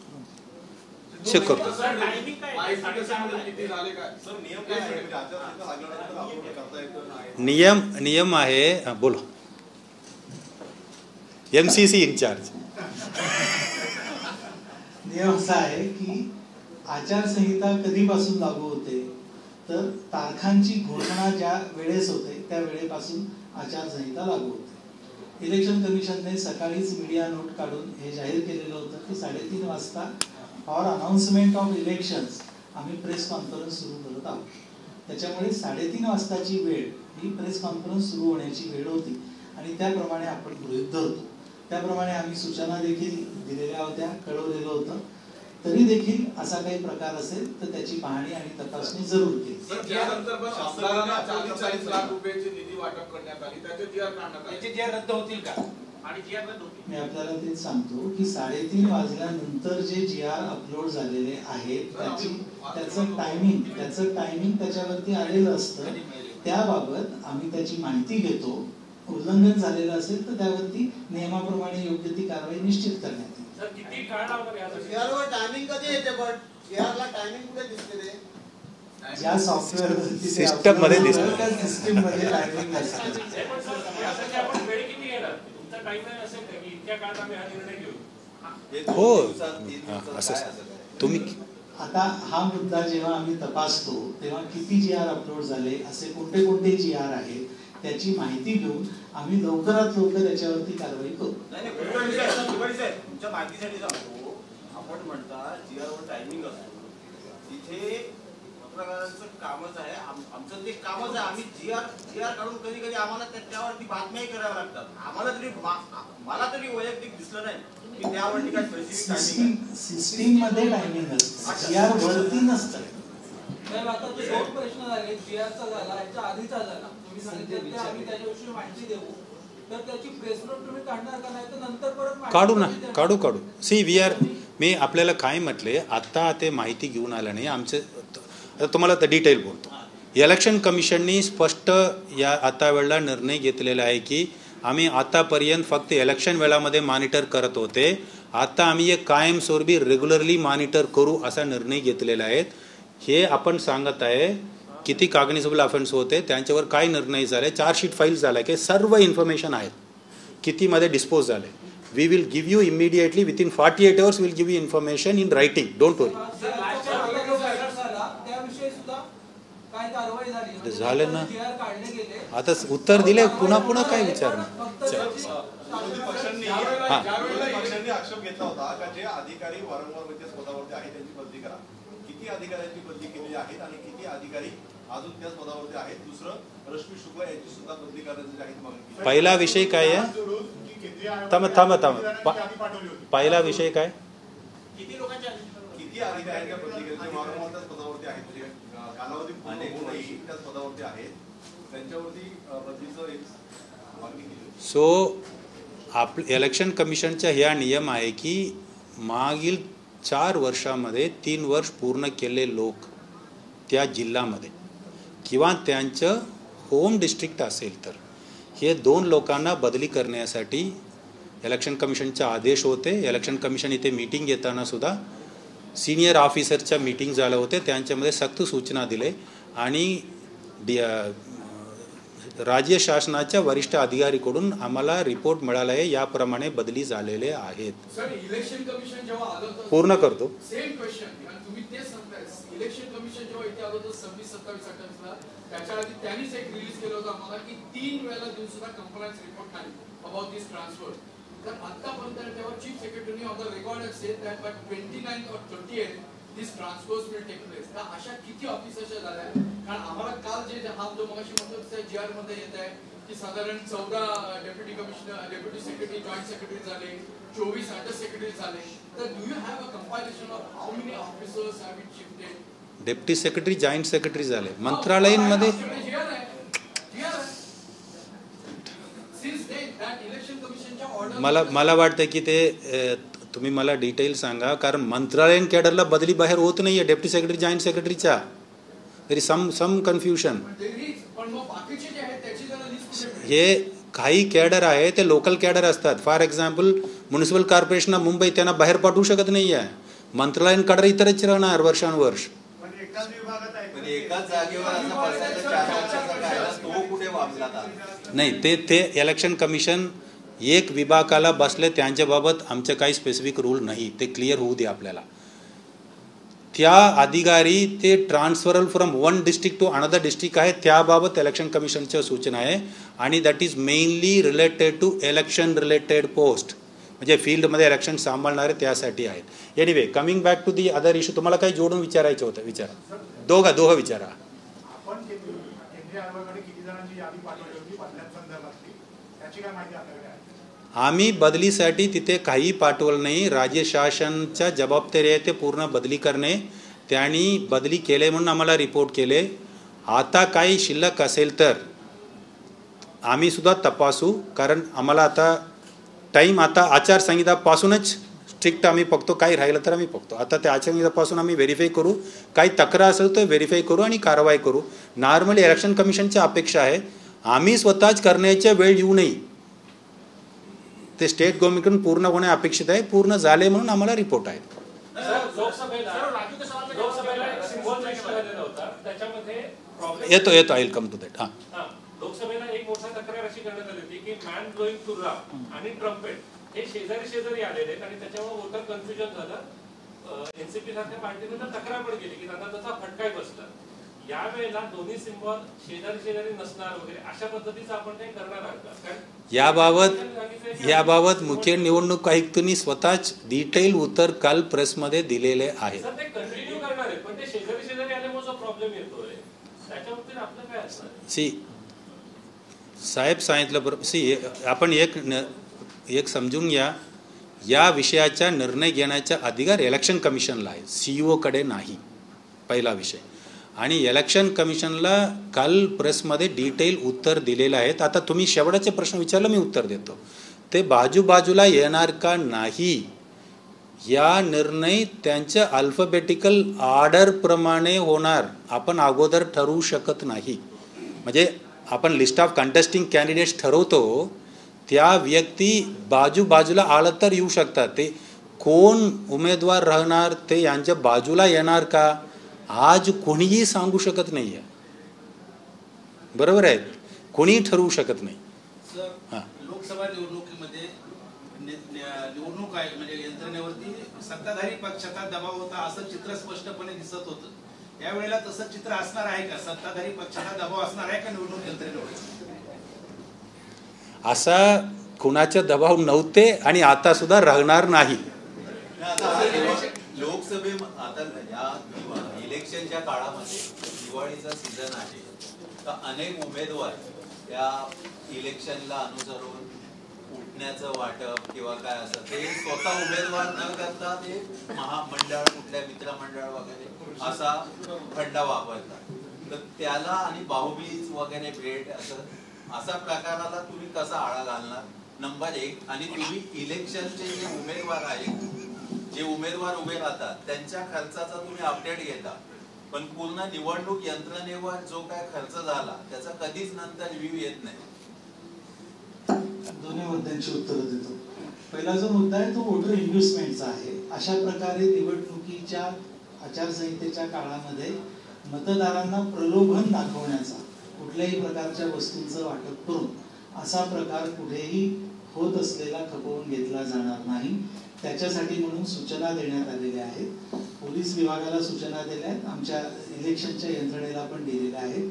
नियम आहे. बोलो. MCC incharge. नियम असा आहे की आचारसंहिता कधीपासून लागू होते, तर तारखांची घोषणा ज्या वेळेस होते त्या वेळेपासून आचारसंहिता लागू होते. इलेक्शन कमिशनने सकाळीच मीडिया नोट काढून हे जाहीर केलेलं होतं की 3:30 वाजता फॉर अनाउन्समेंट ऑफ इलेक्शन्स आम्ही प्रेस कॉन्फरन्स सुरू करत आहोत. त्याच्यामुळे 3:30 वाजताची वेळ ही प्रेस कॉन्फरन्स सुरू होण्याची वेळ होती आणि त्याप्रमाणे आपण गृहीत धरतो. त्याप्रमाणे आम्ही सूचना देखील दिलेल्या होत्या, कळवलेलं होतं. तरी देखील असा काही प्रकार असेल तर त्याची पाहणी आणि तपासणी जरूर केली. त्यानंतर पण आमदारांना 40 लाख रुपयाची निधी वाटप करण्यात आली. त्याचे GR काढण्यात आले. त्याचे GR रद्द होतील का? आणि GR रद्द होतील. मी आपल्याला तेच सांगतो की 3:30 वाजल्यानंतर जे GR अपलोड झालेले आहेत त्याचं टायमिंग त्याच्यावरती आलेलं असतं. त्याबाबत आम्ही त्याची माहिती घेतो. उल्लंघन झालेलं असेल तर त्यावरती नियमाप्रमाणे योग्य ती कारवाई निश्चित करण्यात येईल. सर किती काळ लागतो यावर टायमिंग कधी येते? पण याला टायमिंग कुठे दिसते ते? ज्या सॉफ्टवेअरवरती सिस्टम मध्ये दिसतं. त्या सिस्टम मध्ये टायमिंग असतं. आपण वेळ किती घेणार? तुमचा टाइमलाईन असेल का की इतक्या काळात आम्ही हा निर्णय घेऊ? हो, असं तुम्ही आता हा मुद्दा जेव्हा आम्ही तपासतो तेव्हा किती GR अपलोड झाले, असे कोणते कोणते GR आहेत त्याची माहिती घेऊन आम्ही लवकरात लवकर याच्यावरती कारवाई करू. तुमच्या माहितीसाठी सांगतो, आपण म्हणता GR वर टायमिंग असतो, तिथे पत्रकारांचं कामच आहे, आमचं ते कामच आहे. आम्ही GR काढून कधी कधी आम्हाला त्यावरती बातम्याही कराव्या लागतात. आम्हाला तरी मला तरी वैयक्तिक दिसलं नाही की त्यावरती काय स्पेसिफिक टायमिंग सिस्टीम मध्ये टायमिंग असतं, GR वरती नसतं. आता तो 2 प्रश्न झाले. GRचा झाला, याच्या आधीचा झाला. तुम्ही सांगितलं ते आम्ही त्याच्याविषयी माहिती देऊ, तर त्याची प्रेस नोट तुम्ही काढणार का? नाही तर नंतर परत काढू ना. काढू. C we R. मी आपल्याला काय म्हटले, आता ते माहिती घेऊन आलं नाही आमचे. तुम्हाला तर डिटेल बोलतो. इलेक्शन कमिशननी स्पष्ट या आता वेळेला निर्णय घेतलेला आहे की आम्ही आतापर्यंत फक्त इलेक्शन वेळामध्ये मॉनिटर करत होते, आता आम्ही एक कायमस्वरूपी रेग्युलरली मॉनिटर करू असा निर्णय घेतलेला आहे. हे आपण सांगत आहे किती कॉग्निझेबल ऑफेन्स होते, त्यांच्यावर काय निर्णय झाले, चार्जशीट फाईल झाला की सर्व इन्फॉर्मेशन आहेत, कितीमध्ये डिस्पोज झाले. We will give you immediately within 48 hours will give you information in writing. Don't worry. झालं ना. आता उत्तर दिले, पुन्हा काय विचारणार. पक्षांनी आक्षेप घेतला होता का जे अधिकारी वारंवार व्यत्यस पदावरती आहेत त्यांची बदली करा. किती अधिकाऱ्यांची बदली केलेली आहेत आणि किती अधिकारी अजून त्याच पदावरती आहेत? दुसरं, रश्मी शुक्ला यांची सुद्धा बदली करण्याची जाहीर मागणी. पहिला विषय काय आहे? थांबा. पहिला विषय काय? किती अधिकाऱ्यांच्या बदली केली? वारंवार त्याच पदावरती आहेत, म्हणजे कालावधी पूर्ण होऊनही त्याच पदावरती आहेत, त्यांच्यावरती बदलीचं एक मागणी केली. सो इलेक्शन कमिशनचा ह्या नियम आहे की मागील 4 वर्षामध्ये 3 वर्ष पूर्ण केले लोक त्या जिल्ह्यामध्ये किंवा त्यांचं होम डिस्ट्रिक्ट असेल तर हे 2 लोकांना बदली करण्यासाठी इलेक्शन कमिशनचे आदेश होते. इलेक्शन कमिशन इथे मीटिंग घेताना सुद्धा सिनियर ऑफिसरच्या मीटिंग झालं होते. त्यांच्यामध्ये सक्त सूचना दिले आणि राज्य शासनाच्या वरिष्ठ अधिकारीकडून आम्हाला रिपोर्ट मिळाला आहे. याप्रमाणे बदली झालेले आहेत. सर इलेक्शन कमिशन जेव्हा आलं पूर्ण करतो. सेम क्वेश्चन तुम्ही तेच सांगताय. इलेक्शन कमिशन जेव्हा इथे आलं होतं 26, 27, 28ला त्याच्या आधी त्यांनीच एक रिलीज केलं होतं आम्हाला की 3 वेळेला देऊन सुद्धा कंप्लायन्स रिपोर्ट नाही अबाउट दिस ट्रान्सफर. तर आतापर्यंत तेव्हा चीफ सेक्रेटरीने on the record said that by 29 or 28 this transfers will take place. तर अशा किती ऑफिसर्सच्या झाल्या? कारण आम्हाला काल जे हा जो मगाशी म्हणतो त्या जीआर मध्ये येत आहे की साधारण 14 deputy commissioner, deputy secretary, joint secretary झाले, 24 अंडर सेक्रेटरी झाले. तर do you have a compilation of how many officers have been shifted? Deputy secretary, joint secretary झाले मंत्रालयांमध्ये. मला वाटतं की ते तुम्ही मला डिटेल सांगा, कारण मंत्रालयीन कॅडरला बदली बाहेर होत नाहीये डेप्युटी सेक्रेटरी, जॉईंट सेक्रेटरीच्या. तरी सम कन्फ्युजन. हे काही कॅडर आहे ते लोकल कॅडर असतात. For example municipal corporation Mumbai त्यांना बाहेर पाठवू शकत नाही आहे. मंत्रालयीन कॅडर इतरच राहणार वर्षानुवर्ष. एकाच जागेवर तो कुठे वापरला नाही. ते इलेक्शन कमिशन एक विभागाला बसले त्यांच्याबाबत आमचे काही स्पेसिफिक रूल नाही. ते क्लिअर होऊ दे आपल्याला. त्या अधिकारी ते transferred from one district to another district आहे त्याबाबत इलेक्शन कमिशनच्या सूचना आहे आणि that is mainly related to election related post, म्हणजे फील्डमध्ये इलेक्शन सांभाळणारे त्यासाठी आहेत. Anyway coming back to the other issue. तुम्हाला काही जोडून विचारायचं होतं विचारा. दोघं विचारा. आम्ही बदलीसाठी तिथे काही पाठवलं नाही. राज्य शासनच्या जबाबदारी आहे ते पूर्ण बदली करणे. त्यांनी बदली केले म्हणून आम्हाला रिपोर्ट केले. आता काही शिल्लक असेल तर आम्ही सुद्धा तपासू, कारण आम्हाला आता टाईम आता आचारसंहितापासूनच स्ट्रिक्ट आम्ही बघतो. काही राहिलं तर आम्ही बघतो. आता त्या आचारसंहितापासून आम्ही व्हेरीफाय करू. काही तक्रार असेल तर व्हेरीफाय करू आणि कारवाई करू. नॉर्मली इलेक्शन कमिशनची अपेक्षा आहे आम्ही स्वतःच करण्याच्या वेळ येऊ नये. ते स्टेट गव्हर्नमेंटकडून पूर्ण होणे अपेक्षित आहे. पूर्ण झाले म्हणून आम्हाला रिपोर्ट आहे. येतो I will come to that. लोकसभेला एक मोठा तक्रार अशी करण्यात आली होती की मॅन ब्लोईंग तुर्रा आणि ट्रम्पेट हे शेजारी आलेले आहेत आणि त्याच्यामुळे मोठं कन्फ्युजन झालं. एनसीपी सारख्या पार्टीने तर तक्रार पण केली की त्यांना त्याचा फटकाही बसला. यावेळेला दोन्ही सिम्बॉल शेजारी नसणार वगैरे अशा पद्धतीचं आपण काही करणार आहोत का? याबाबत मुख्य निवडणूक आयुक्तांनी स्वतःच डिटेल उत्तर काल प्रेसमध्ये दिलेले आहे. सर ते कंटिन्यू करणार आहेत पण ते शेजारी आल्यामुळे जो प्रॉब्लेम येतोय त्याच्यावरती आपलं काय असणार? साहेब सांगितलं बरोबर. आपण एक समजून घ्या, या विषयाचा निर्णय घेण्याचा अधिकार इलेक्शन कमिशनला आहे, CEO कडे नाही. पहिला विषय. आणि इलेक्शन कमिशनला काल प्रेसमध्ये डिटेल उत्तर दिलेलं आहे. आता तुम्ही शेवटचे प्रश्न विचारला, मी उत्तर देतो. ते बाजूला येणार का नाही या निर्णय त्यांच्या अल्फाबेटिकल ऑर्डर प्रमाणे होणार. आपण अगोदर ठरवू शकत नाही. म्हणजे आपण लिस्ट ऑफ कंटेस्टिंग कॅन्डिडेट्स ठरवतो, त्या व्यक्ती बाजूला आलं तर येऊ शकतात. ते कोण उमेदवार राहणार ते यांच्या बाजूला येणार का आज कोणीही सांगू शकत नाही आहे. बरोबर आहे, कोणीही ठरवू शकत नाही. लोकसभा निवडणुकीमध्ये निवडणूक आहे म्हणजे यंत्रणेवरती सत्ताधारी पक्षाचा दबाव होता असं चित्र स्पष्टपणे दिसत होतं. यावेळेला तसं चित्र असणार आहे का? सत्ताधारी पक्षाचा दबाव असणार आहे का निवडणूक यंत्रणेवर? असा कुणाचा दबाव नव्हते आणि आता सुद्धा राहणार नाही. लोकसभे आता या इलेक्शनच्या काळामध्ये दिवाळीचा सीझन आहे तर अनेक उमेदवार त्या इलेक्शनला अनुसरून उठण्याचं वाटप किंवा काय असं ते स्वतः उमेदवार न करता ते महामंडळ कुठल्या मित्रमंडळ वगैरे असा फंडा वापरतात. तर त्याला आणि बाहुबलीज वगैरे भेट असा प्रकाराला तुम्ही कसा आळा घालणार? नंबर 1. आणि तुम्ही इलेक्शनचे जे उमेदवार आहेत जे उमेदवार उभे राहतात त्यांच्या खर्चाचा तुम्ही अपडेट घेता, पण पूर्ण निवडणूक यंत्रणेवर जो काय खर्च झाला त्याचा कधीच नंतर रिव्ह्यू येत नाही. दोन्ही मुद्द्यांची उत्तरं देतो. पहिला जो मुद्दा आहे तो वोटर इन्व्हेस्टमेंटचा आहे. अशा प्रकारे निवडणुकीच्या आचारसंहितेच्या काळामध्ये मतदारांना प्रलोभन दाखवण्याचा, कुठल्याही प्रकारच्या वस्तूंचं वाटप करून असा प्रकार कुठेही होत असलेला खपवून घेतला जाणार नाही. त्याच्यासाठी म्हणून सूचना देण्यात आलेल्या आहेत. पोलीस विभागाला सूचना दिल्या आहेत, आमच्या इलेक्शनच्या यंत्रणेला पण दिलेल्या आहेत.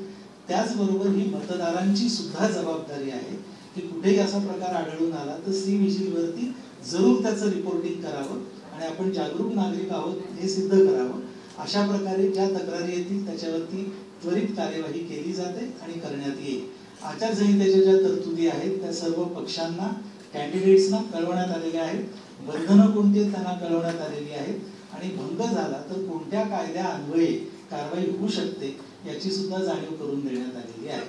त्याचबरोबर ही मतदारांची सुद्धा जबाबदारी आहे की कुठेही असा प्रकार आढळून आला तर सी विजिलवरती जरूर त्याचं रिपोर्टिंग करावं आणि आपण जागरूक नागरिक आहोत हे सिद्ध करावं. अशा प्रकारे ज्या तक्रारी येतील त्याच्यावरती त्वरित कार्यवाही केली जाते आणि करण्यात येईल. आचारसंहितेच्या ज्या तरतुदी आहेत त्या सर्व पक्षांना, कॅन्डिडेट्सना कळवण्यात आलेल्या आहेत. बंधनं कोणती त्यांना कळवण्यात आलेली आहेत आणि भंग झाला तर कोणत्या कायद्या अन्वये कारवाई होऊ शकते याची सुद्धा जाणीव करून देण्यात आलेली आहे.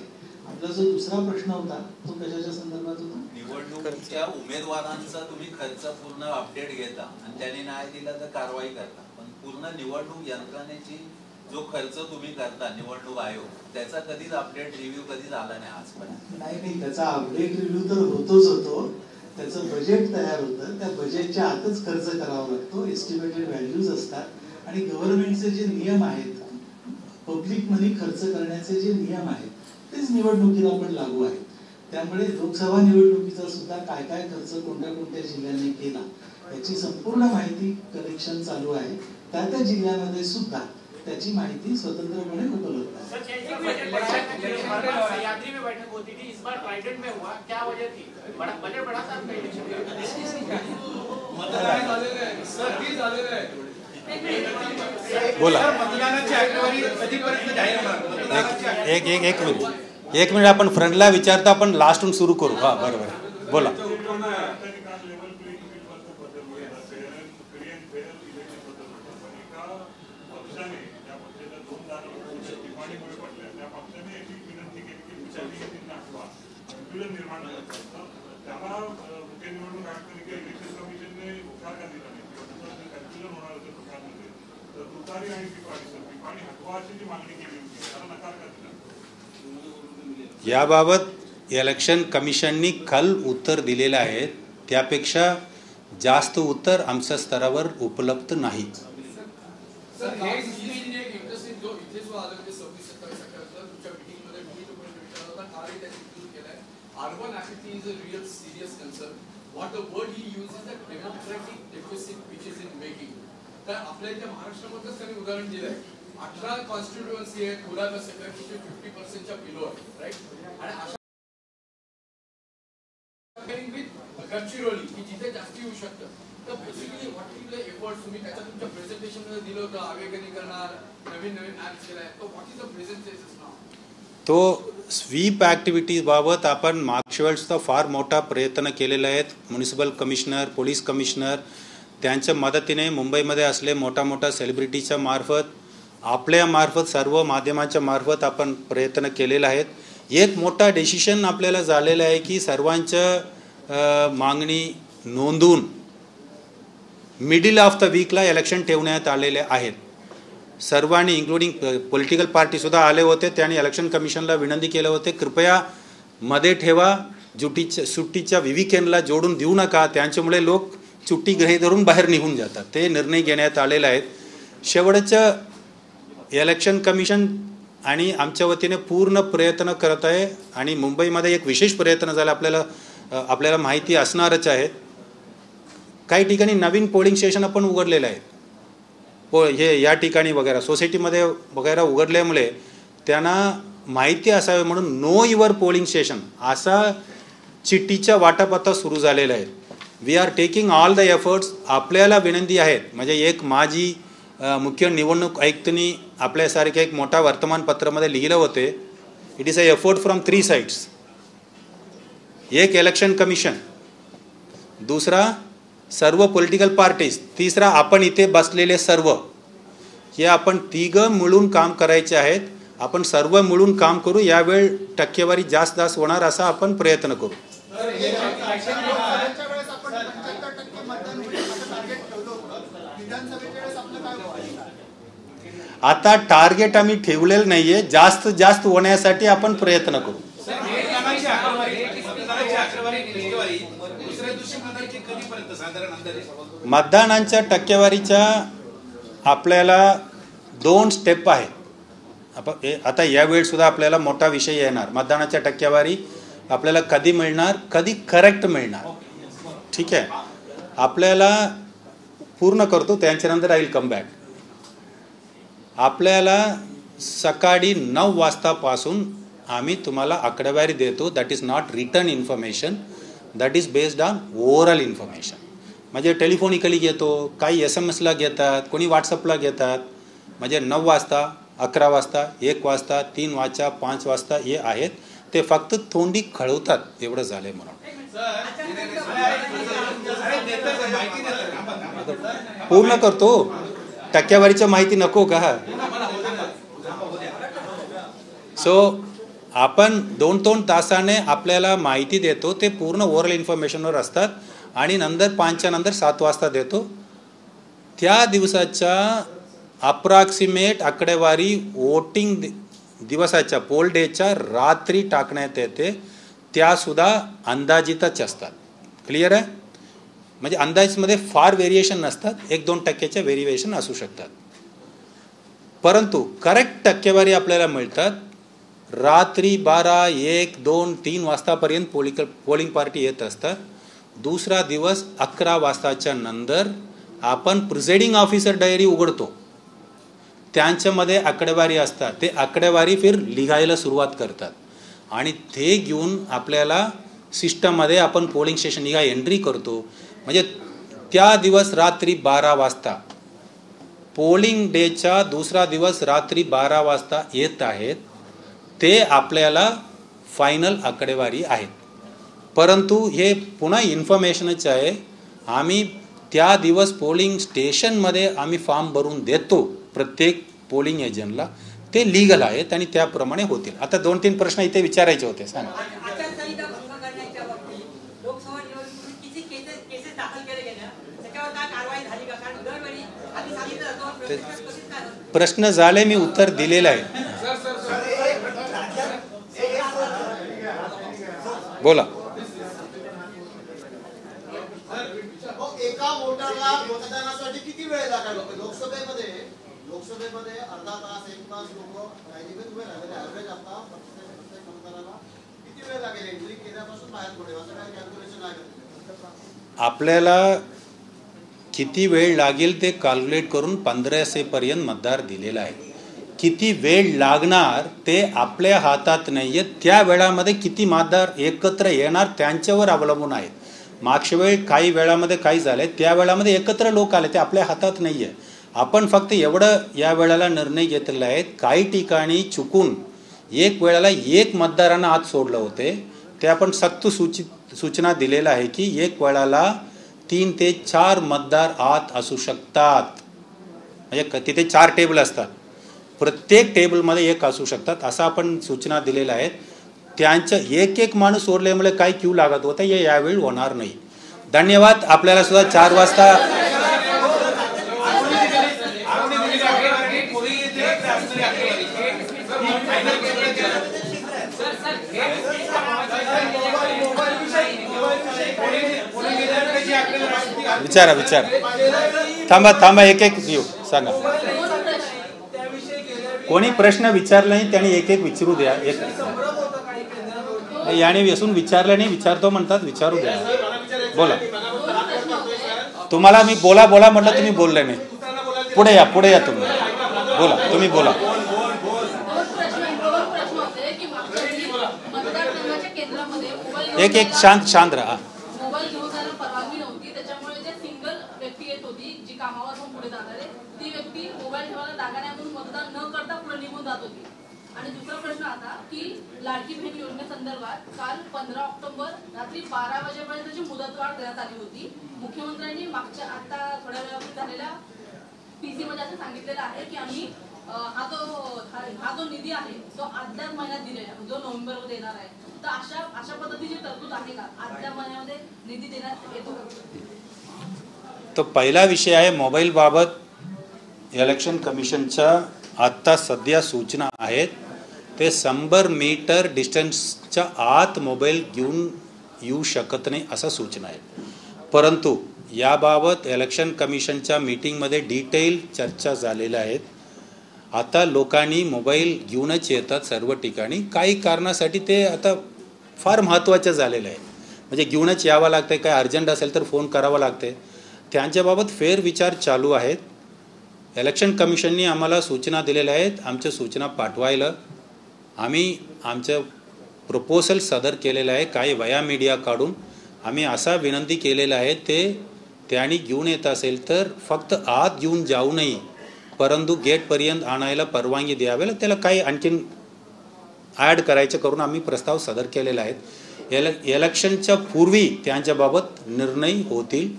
आपला जो दुसरा प्रश्न होता तो कशाच्या संदर्भात होता? निवडणुकीच्या उमेदवारांचा तुम्ही खर्च पूर्ण अपडेट घेता आणि त्याने न्याय दिला तर कारवाई करता, पण पूर्ण निवडणूक यंत्रणेची जो खर्च तुम्ही करता निवडणूक आयोग त्याचा कधीच अपडेट रिव्ह्यू कधी झाला नाही आजपर्यंत. नाही, त्याचा अपडेट रिव्ह्यू तर होतोच होतो. त्याचं बजेट तयार होतं, त्या बजेटच्या आतच खर्च करावा लागतो. एस्टिमेटेड व्हॅल्यूज असतात आणि गव्हर्नमेंटचे जे नियम आहेत, पब्लिक मनी खर्च करण्याचे जे नियम आहेत तेच निवडणुकीला पण लागू आहेत. त्यामुळे लोकसभा निवडणुकीचा सुद्धा काय काय खर्च कोणत्या कोणत्या जिल्ह्यांनी केला याची संपूर्ण माहिती कलेक्शन चालू आहे. त्या त्या जिल्ह्यामध्ये सुद्धा त्याची माहिती स्वतंत्रपणे उपलब्ध आहे. बोला. एक मिनिट आपण फ्रंटला विचारता आपण लास्टून सुरू करू. हा बरोबर, बोला. याबाबत इलेक्शन कमिशननी काल उत्तर दिलेलं आहे. त्यापेक्षा जास्त उत्तर आमच्या स्तरावर उपलब्ध नाही. Urban apathy is a real serious concern. What the word he uses is a democratic deficit which is in making. तर आपल्या इथे महाराष्ट्रामध्येच त्यांनी उदाहरण दिलंय. 18 कॉन्स्टिट्युएन्सी आहेत, मुलांना सेक्रेटरीचे 50% बिलो आहे, राईट? आणि अशा गडचिरोली की जिथे जास्ती होऊ शकतं. तर basically what is the efforts तुम्ही त्याच्या तुमच्या प्रेझेंटेशन मध्ये दिलं होतं, आवेगनीकरणार, नवीन ऍप्स केलाय. तर what is the present status now? तो स्वीप ॲक्टिव्हिटीज बाबत आपण मागच्या वेळेसचा फार मोठा प्रयत्न केलेला आहे. म्युनिसिपल कमिशनर, पोलीस कमिशनर त्यांच्या मदतीने मुंबईमध्ये असले मोठा सेलिब्रिटीच्या मार्फत, आपल्या मार्फत, सर्व माध्यमांच्या मार्फत आपण प्रयत्न केलेला आहे. एक मोठा डिसिशन आपल्याला झालेला आहे की सर्वांच्या मागणी नोंदवून मिडल ऑफ द वीकला इलेक्शन ठेवण्यात आलेले आहेत. सर्वांनी इन्क्लुडिंग पॉलिटिकल पार्टीसुद्धा आले होते. त्यांनी इलेक्शन कमिशनला विनंती केले होते कृपया मध्ये ठेवा, सुट्टीच्या विकेंडला जोडून देऊ नका, त्यांच्यामुळे लोक सुट्टी गृहीत धरून बाहेर निघून जातात. ते निर्णय घेण्यात आलेले आहेत. शेवटचं इलेक्शन कमिशन आणि आमच्या वतीने पूर्ण प्रयत्न करत आहे आणि मुंबईमध्ये एक विशेष प्रयत्न झाला आपल्याला माहिती असणारच आहे. काही ठिकाणी नवीन पोलिंग स्टेशन आपण उघडलेलं आहे. हे या ठिकाणी वगैरे सोसायटीमध्ये वगैरे उघडल्यामुळे त्यांना माहिती असावे म्हणून नो युअर पोलिंग स्टेशन असा चिठ्ठीच्या वाटप आता सुरू झालेलं आहे. We are taking all the efforts. आपल्याला विनंती आहे, म्हणजे एक माजी मुख्य निवडणूक आयुक्तांनी आपल्यासारख्या एक मोठा वर्तमानपत्रामध्ये लिहिलं होते, it is a effort from 3 sides. एक इलेक्शन कमिशन, दुसरा सर्व पॉलिटिकल पार्टीज, तिसरा आपण इथे बसलेले सर्व, हे आपण तिघं मिळून काम करायचे आहेत. आपण सर्व मिळून काम करू. यावेळी टक्केवारी जास्त होणार असा आपण प्रयत्न करू. आता टार्गेट आम्ही ठेवलेलं नाहीये, जास्त जास्त होण्यासाठी आपण प्रयत्न करू. मतदानाची आकडेवारी दुसऱ्या दिवशी मतदानाची कधीपर्यंत साधारण अंदाजे? मतदानांच्या टक्केवारीच्या आपल्याला 2 स्टेप आहेत. आता यावेळी सुद्धा आपल्याला मोठा विषय येणार. मतदानाच्या टक्केवारी आपल्याला कधी मिळणार, कधी करेक्ट मिळणार, ठीक आहे. आपल्याला पूर्ण करतो, त्यांच्यानंतर आय विल कम बॅक. आपल्याला सकाळी 9 वाजतापासून आम्ही तुम्हाला आकडेवारी देतो. That is not return information, that is based on overall information. म्हणजे टेलिफोनिकली घेतो, काही SMS ला घेतात, कोणी व्हॉट्सअपला घेतात. म्हणजे 9 वाजता, 11 वाजता, 1 वाजता, 3 वाजता, 5 वाजता हे आहेत. ते फक्त तोंडी खळवतात एवढं झालंय म्हणून. पूर्ण करतो. टक्केवारीच्या माहिती नको का? सो आपण 2-2 तासाने आपल्याला माहिती देतो. ते पूर्ण ओरल इन्फॉर्मेशनवर असतात आणि नंतर 5च्या नंतर 7 वाजता देतो. त्या दिवसाच्या अप्रॉक्सिमेट आकडेवारी वोटिंग दिवसाच्या पोल डेच्या रात्री टाकण्यात येते. त्यासुद्धा अंदाजितच असतात. क्लिअर आहे? म्हणजे अंदाजमध्ये फार व्हेरिएशन नसतात, 1-2% व्हेरिएशन असू शकतात. परंतु करेक्ट टक्केवारी आपल्याला मिळतात रात्री 12, 1, 2, 3 वाजतापर्यंत पोलिंग पार्टी येत असतात. दुसरा दिवस 11 वाजताच्या नंतर आपण प्रिसाइडिंग ऑफिसर डायरी उघडतो. त्यांच्यामध्ये आकडेवारी असतात. ते आकडेवारी फिर लिहायला सुरुवात करतात आणि ते घेऊन आपल्याला सिस्टममध्ये आपण पोलिंग स्टेशन निघा एंट्री करतो. म्हणजे त्या दिवस रात्री 12 वाजता, पोलिंग डेचा दुसरा दिवस रात्री 12 वाजता येत आहेत. ते आपल्याला फायनल आकडेवारी आहेत. परंतु हे पुन्हा इन्फॉर्मेशनच आहे. आम्ही त्या दिवस पोलिंग स्टेशनमध्ये आम्ही फॉर्म भरून देतो प्रत्येक पोलिंग एजंटला. ते लीगल आहेत आणि त्याप्रमाणे होतील. आता 2-3 प्रश्न इथे विचारायचे होते. सांगा. प्रश्न झाले, मी उत्तर दिलेलं आहे. बोला. एका वोटरला मतदानासाठी किती वेळ लागला? लोकसभेमध्ये अर्धा तास, 1 तास लोक उभे राहिले. ॲव्हरेज आता प्रत्येक मतदाराला किती वेळ लागेल एंट्री केल्यापासून बाहेर पडेल असं काय कॅल्क्युलेशन आहे? आपल्याला किती वेळ लागेल ते कॅल्क्युलेट करून 1500 पर्यंत मतदार दिलेला आहे. किती वेळ लागणार ते आपल्या हातात नाही आहे. त्या वेळामध्ये किती मतदार एकत्र येणार त्यांच्यावर अवलंबून आहेत. मागच्या वेळ काही वेळामध्ये काय झालंय, त्या वेळामध्ये एकत्र लोक आले, ते आपल्या हातात नाही आहे. आपण फक्त एवढं या वेळेला निर्णय घेतलेला आहे. काही ठिकाणी चुकून एक वेळेला 1 मतदारांना आत सोडलं होते. ते आपण सक्त सूचना दिलेला आहे की एक वेळाला 3 ते 4 मतदार आत असू शकतात. म्हणजे तिथे 4 टेबल असतात, प्रत्येक टेबलमध्ये 1 असू शकतात असं आपण सूचना दिलेल्या आहेत. त्यांचं 1-1 माणूस सोडल्यामुळे काही क्यू लागत होतं, हे यावेळी होणार नाही. धन्यवाद. आपल्याला सुद्धा 4 वाजता विचारा. थांबा 1-1 घेऊ. सांगा. कोणी प्रश्न विचारला नाही त्याने 1-1 विचारू द्या. याने असून विचारलं नाही, विचारतो म्हणतात, विचारू द्या. बोला. तुम्हाला मी बोला म्हटलं, तुम्ही बोलले नाही. पुढे या तुम्ही बोला. तुम्ही बोला. एक शांत राहा. आणि दुसरा प्रश्न आता की लाडकी बहीण योजनेसंदर्भात काल 15 ऑक्टोबर रात्री 12 वाजेपर्यंतची मुदतवाढ देण्यात आली होती. मुख्यमंत्र्यांनी मागच्या आता थोड्या वेळापूर्वी झालेल्या PC मध्ये असं सांगितलेलं आहे की आम्ही हा जो निधी आहे तो आदल्या महिन्यात दिलेला, जो नोव्हेंबरमध्ये येणार आहे. तर अशा पद्धतीची तरतूद आहे का? आदल्या महिन्यामध्ये निधी देण्यात येतो. तो पहिला विषय आहे मोबाईल बाबत. इलेक्शन कमिशनच्या आत्ता सध्या सूचना आहेत ते 100 मीटर डिस्टन्सच्या आत मोबाईल घेऊन येऊ शकत नाही असं सूचना आहे. परंतु याबाबत इलेक्शन कमिशनच्या मीटिंगमध्ये डिटेल चर्चा झालेल्या आहेत. आता लोकांनी मोबाईल घेऊनच येतात सर्व ठिकाणी. काही कारणासाठी ते आता फार महत्त्वाचं झालेलं आहे, म्हणजे घेऊनच यावं लागतं. काय अर्जंट असेल तर फोन करावा लागते. त्यांच्याबाबत फेरविचार चालू आहेत. इलेक्शन कमिशननी आम्हाला सूचना दिलेल्या आहेत. आमच्या सूचना पाठवायला आम्ही आमचं प्रपोजल सादर केलेलं आहे. काही वया मीडिया काढून आम्ही असा विनंती केलेला आहे ते त्यांनी घेऊन येत असेल तर फक्त आत घेऊन जाऊ नये, परंतु गेटपर्यंत आणायला परवानगी द्यावी. त्याला काही आणखीन ॲड करायचं करून आम्ही प्रस्ताव सादर केलेला आहे. इलेक्शनच्या पूर्वी त्यांच्याबाबत निर्णय होतील.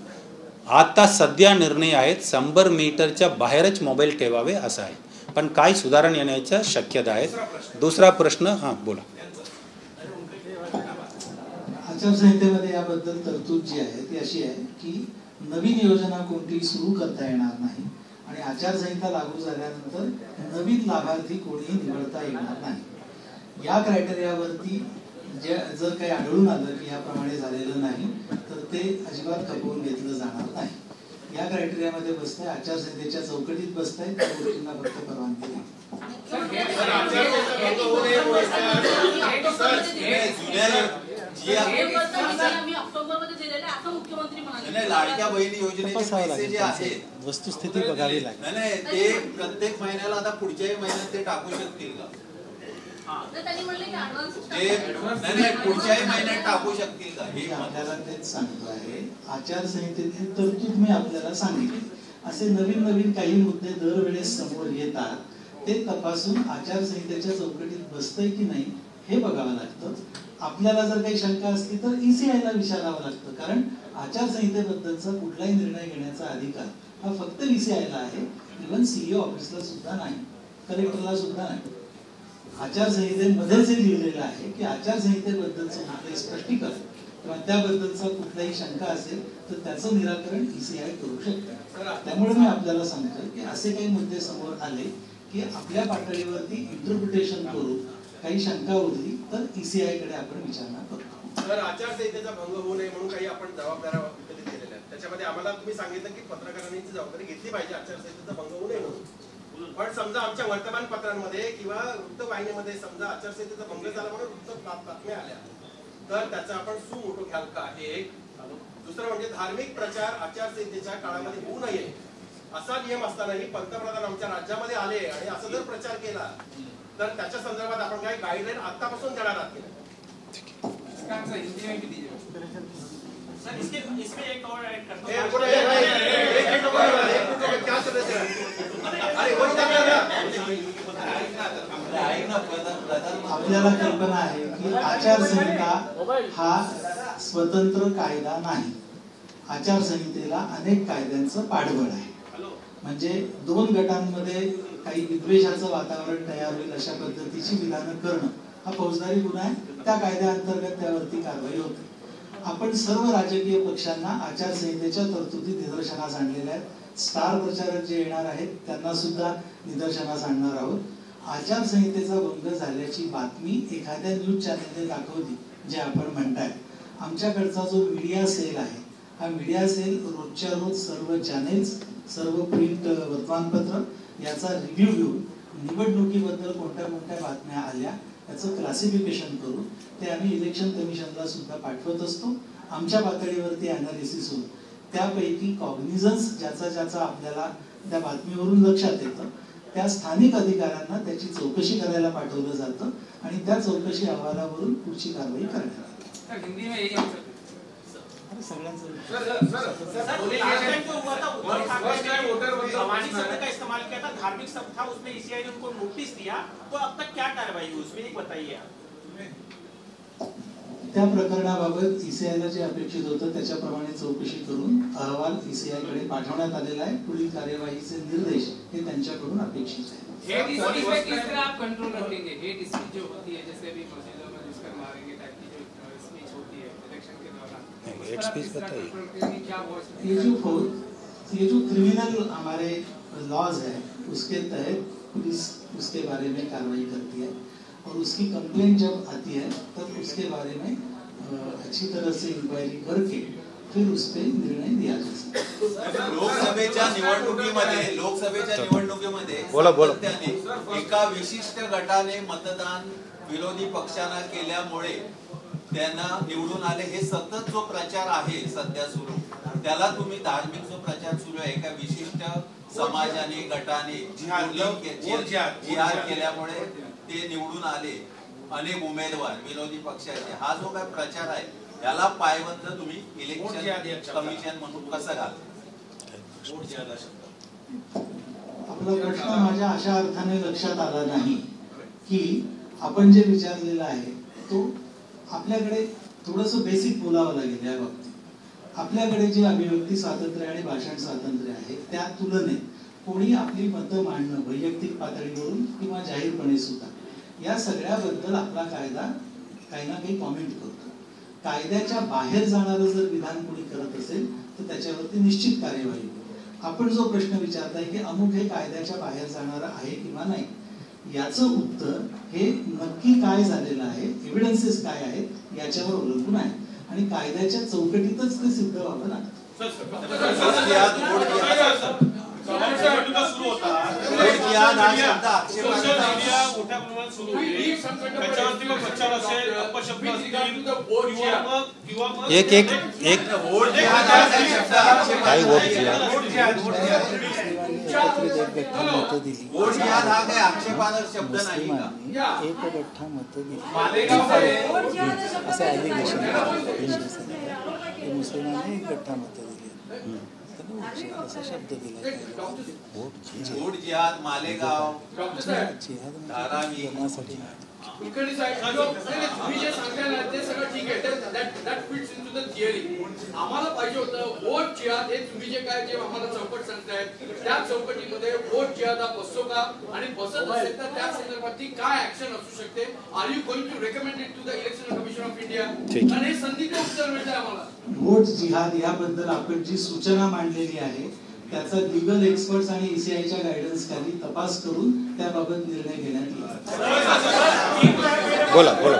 आता सध्या निर्णय आहेत 100 मीटरच्या बाहेरच मोबाईल ठेवावे असा आहे, पण काय सुधारणा येण्याच्या शक्यता आहे. दुसरा प्रश्न हां बोला. आचारसंहितेमध्ये याबद्दल तरतूद जी आहे ती अशी आहे की नवीन योजना कोणतीही सुरू करता येणार नाही आणि आचारसंहिता लागू झाल्यानंतर नवीन लाभार्थी कोणीही निवडता येणार नाही. या क्रायटेरियावरती जर काही आढळून आलं की याप्रमाणे झालेलं नाही तर ते अजिबात खपवून घेतलं जाणार नाही. या क्रायटेरियामध्ये बसतंय, आचारसंहितेच्या चौकटीत बसतंय, त्या गोष्टींना फक्त परवानगी नाही. लाडक्या बहिणी योजनेचे पैसे जे आहेत वस्तुस्थिती बघावी लागेल. नाही ते प्रत्येक महिन्याला आता पुढच्याही महिन्यात ते टाकू शकतील का? पुढच्याही महिन्यात टाकू शकतील का? हे आपल्याला तेच सांगतो आहे. आचारसंहितेतील तरतूद मी आपल्याला सांगितली. असे नवीन नवीन काही मुद्दे दरवेळेस समोर येतात, ते तपासून आचारसंहितेच्या चौकटीत बसतंय की नाही हे बघावं लागतं. आपल्याला जर काही शंका असली तर ECIला विचारावं लागतं, कारण आचारसंहितेबद्दलचा कुठलाही निर्णय घेण्याचा अधिकार हा फक्त ECIला आहे. इव्हन CEO ऑफिसला सुद्धा नाही, कलेक्टरला सुद्धा नाही. आचारसंहितेमध्येच हे लिहिलेलं आहे की आचारसंहितेबद्दलचं कुठलंही स्पष्टीकरण किंवा त्याबद्दलचा कुठलाही शंका असेल तर त्याचं निराकरण ECI करू शकते. त्यामुळे मी आपल्याला सांगतो की असे काही मुद्दे समोर आले की आपल्या पातळीवरती इंटरप्रिटेशन करून काही शंका उरली तर ECI कडे आपण विचारणा करतो. तर आचारसंहितेचा भंग होऊ नये म्हणून काही आपण जबाबदाऱ्या विकसित केलेल्या आहेत. त्याच्यामध्ये आम्हाला तुम्ही सांगितलं की पत्रकारांनी जबाबदारी घेतली पाहिजे आचारसंहितेचा भंग होऊ नये म्हणून. पण समजा आमच्या वर्तमानपत्रांमध्ये किंवा वृत्तवाहिनीमध्ये समजा आचारसंहितेचा भंग झाला म्हणून वृत्त बातम्या आल्या तर त्याचा आपण सुमोटो घ्याल का? हे एक. दुसरं म्हणजे धार्मिक प्रचार आचारसंहितेच्या काळामध्ये होऊ नये असा नियम असतानाही पंतप्रधान आमच्या राज्यामध्ये आले आणि असा जर प्रचार केला तर त्याच्या संदर्भात आपण काही गाईडलाईन आतापासून देणार आहात की नाही? इसमें एक और ऐड करता हूं. आपल्याला कल्पना आहे की आचारसंहिता हा स्वतंत्र कायदा नाही. आचारसंहितेला अनेक कायद्यांचं पाठबळ आहे. म्हणजे दोन गटांमध्ये काही विद्वेषाचं वातावरण तयार होईल अशा पद्धतीची विधानं करणं हा फौजदारी गुन्हा आहे. त्या कायद्याअंतर्गत त्यावरती कारवाई होते. आपण सर्व राजकीय पक्षांना आचारसंहितेच्या तरतुदी निदर्शनास आणलेल्या आहेत. स्टार प्रचारक जे येणार आहेत त्यांना सुद्धा निदर्शनास आणणार आहोत. आचारसंहितेचा भंग झाल्याची बातमी एखाद्या न्यूज चॅनलने दाखवली जे आपण म्हणताय, आमच्याकडचा जो मीडिया सेल आहे हा मीडिया सेल रोजच्या रोज सर्व चॅनेल्स, सर्व प्रिंट वर्तमानपत्र याचा रिव्ह्यू घेऊन निवडणुकीबद्दल कोणत्या कोणत्या बातम्या आल्या याचं क्लासिफिकेशन करून ते आम्ही इलेक्शन कमिशनला सुद्धा पाठवत असतो. आमच्या पातळीवरती अनालिसिस होऊन त्यापैकी कॉग्निझन्स ज्याचा आपल्याला त्या बातमीवरून लक्षात येतं त्या स्थानिक अधिकाऱ्यांना त्याची चौकशी करायला पाठवलं जातं आणि त्या चौकशी अहवालावरून पुढची कारवाई करण्यात येते. इस्तेमाल किया था, धार्मिक शब्द था, उसमें ECI ने उनको नोटिस दिया, तो अब तक क्या कार्रवाई हुई उसमें एक बताइए आप. त्या प्रकरणाबाबत ECIला जे अपेक्षित होतं त्याच्याप्रमाणे चौकशी करून अहवाल ECI कडे पाठवण्यात आलेला आहे. पुढील कार्यवाहीचे निर्देश हे त्यांच्याकडून अपेक्षित आहेत. किस तरह आप कंट्रोल रखेंगे हेट स्पीच जो होती है, जैसे अभी मस्जिदों में घुसकर मारेंगे टाइप की जो स्पीच होती है इलेक्शन के दौरान, हेट स्पीच बताइए. ये जो क्रिमिनल हमारे लॉज है उसके तहत पुलिस उसके बारे में कार्रवाई करती है और उसकी कंप्लेंट जब आती है तब उसके बारे में अच्छी तरह से इंक्वायरी करके फिर उस पर निर्णय दिया जा सकता. लोकसभेच्या निवडणुकीमध्ये सातत्याने एका विशिष्ट गटाने मतदान विरोधी पक्षांना केल्यामुळे त्यांना निवडून आले. हे सतत जो प्रचार आहे सध्या सुरू, त्याला तुम्ही धार्मिक जो प्रचार सुरू आहे एका विशिष्ट समाजाने गटाने जिहाद केल्यामुळे ते निवडून आले अनेक उमेदवार विरोधी पक्षाचे, हा जो काय प्रचार आहे याला पायबंद तुम्ही इलेक्शन कमिशन म्हणून कसं घालता? आपला प्रश्न माझ्या अशा अर्थाने लक्षात आला नाही की आपण जे विचारलेलं आहे तो आपल्याकडे थोडंसं बेसिक बोलावं लागेल या बाबतीत. आपल्याकडे जे अभिव्यक्ती स्वातंत्र्य आणि भाषण स्वातंत्र्य आहे त्या तुलनेत कोणी आपली मतं मांडणं वैयक्तिक पातळीवरून किंवा जाहीरपणे सुद्धा या सगळ्याबद्दल आपला कायदा काही ना काही कॉमेंट करतो. कायद्याच्या बाहेर जाणारं जर विधान कोणी करत असेल तर त्याच्यावरती निश्चित कार्यवाही होईल. आपण जो प्रश्न विचारताय की अमुक हे कायद्याच्या बाहेर जाणारं आहे किंवा नाही, याचं उत्तर हे नक्की काय झालेलं आहे, एव्हिडन्सेस काय आहेत याच्यावर अवलंबून आहे आणि कायद्याच्या चौकटीतच ते सिद्ध व्हावं लागतं. एक एक एक काय वोट जिहाद आक्षेपार्ह शब्द नाही का? एक गठ्ठा मतं दिली असं ॲलिगेशन मुस्लिमांनी एक गठ्ठा मतं दिली असा शब्द दिला. वोट जिहाद मालेगाव धारावी कुलकर्णी साहेब तुम्ही जे सांगताय ना ते सगळं ठीक आहे, that fits into the theory. आम्हाला पाहिजे होतं वोट जिहाद हे तुम्ही जे काय जे आम्हाला चौकट सांगताय त्या चौकटीमध्ये वोट जिहाद हा बसतो का आणि बसत असेल तर त्या संदर्भातली काय ऍक्शन असू शकते? Are you going to recommend it to the election commission of India? आणि हे संधीचं उत्तर मिळतंय आम्हाला. वोट जिहाद याबद्दल आपण जी सूचना मांडलेली आहे त्याचा लिगल एक्सपर्ट्स आणि ईसीआयच्या गायडन्स खाली तपास करून त्याबाबत निर्णय घेण्यात येईल. बोला बोला.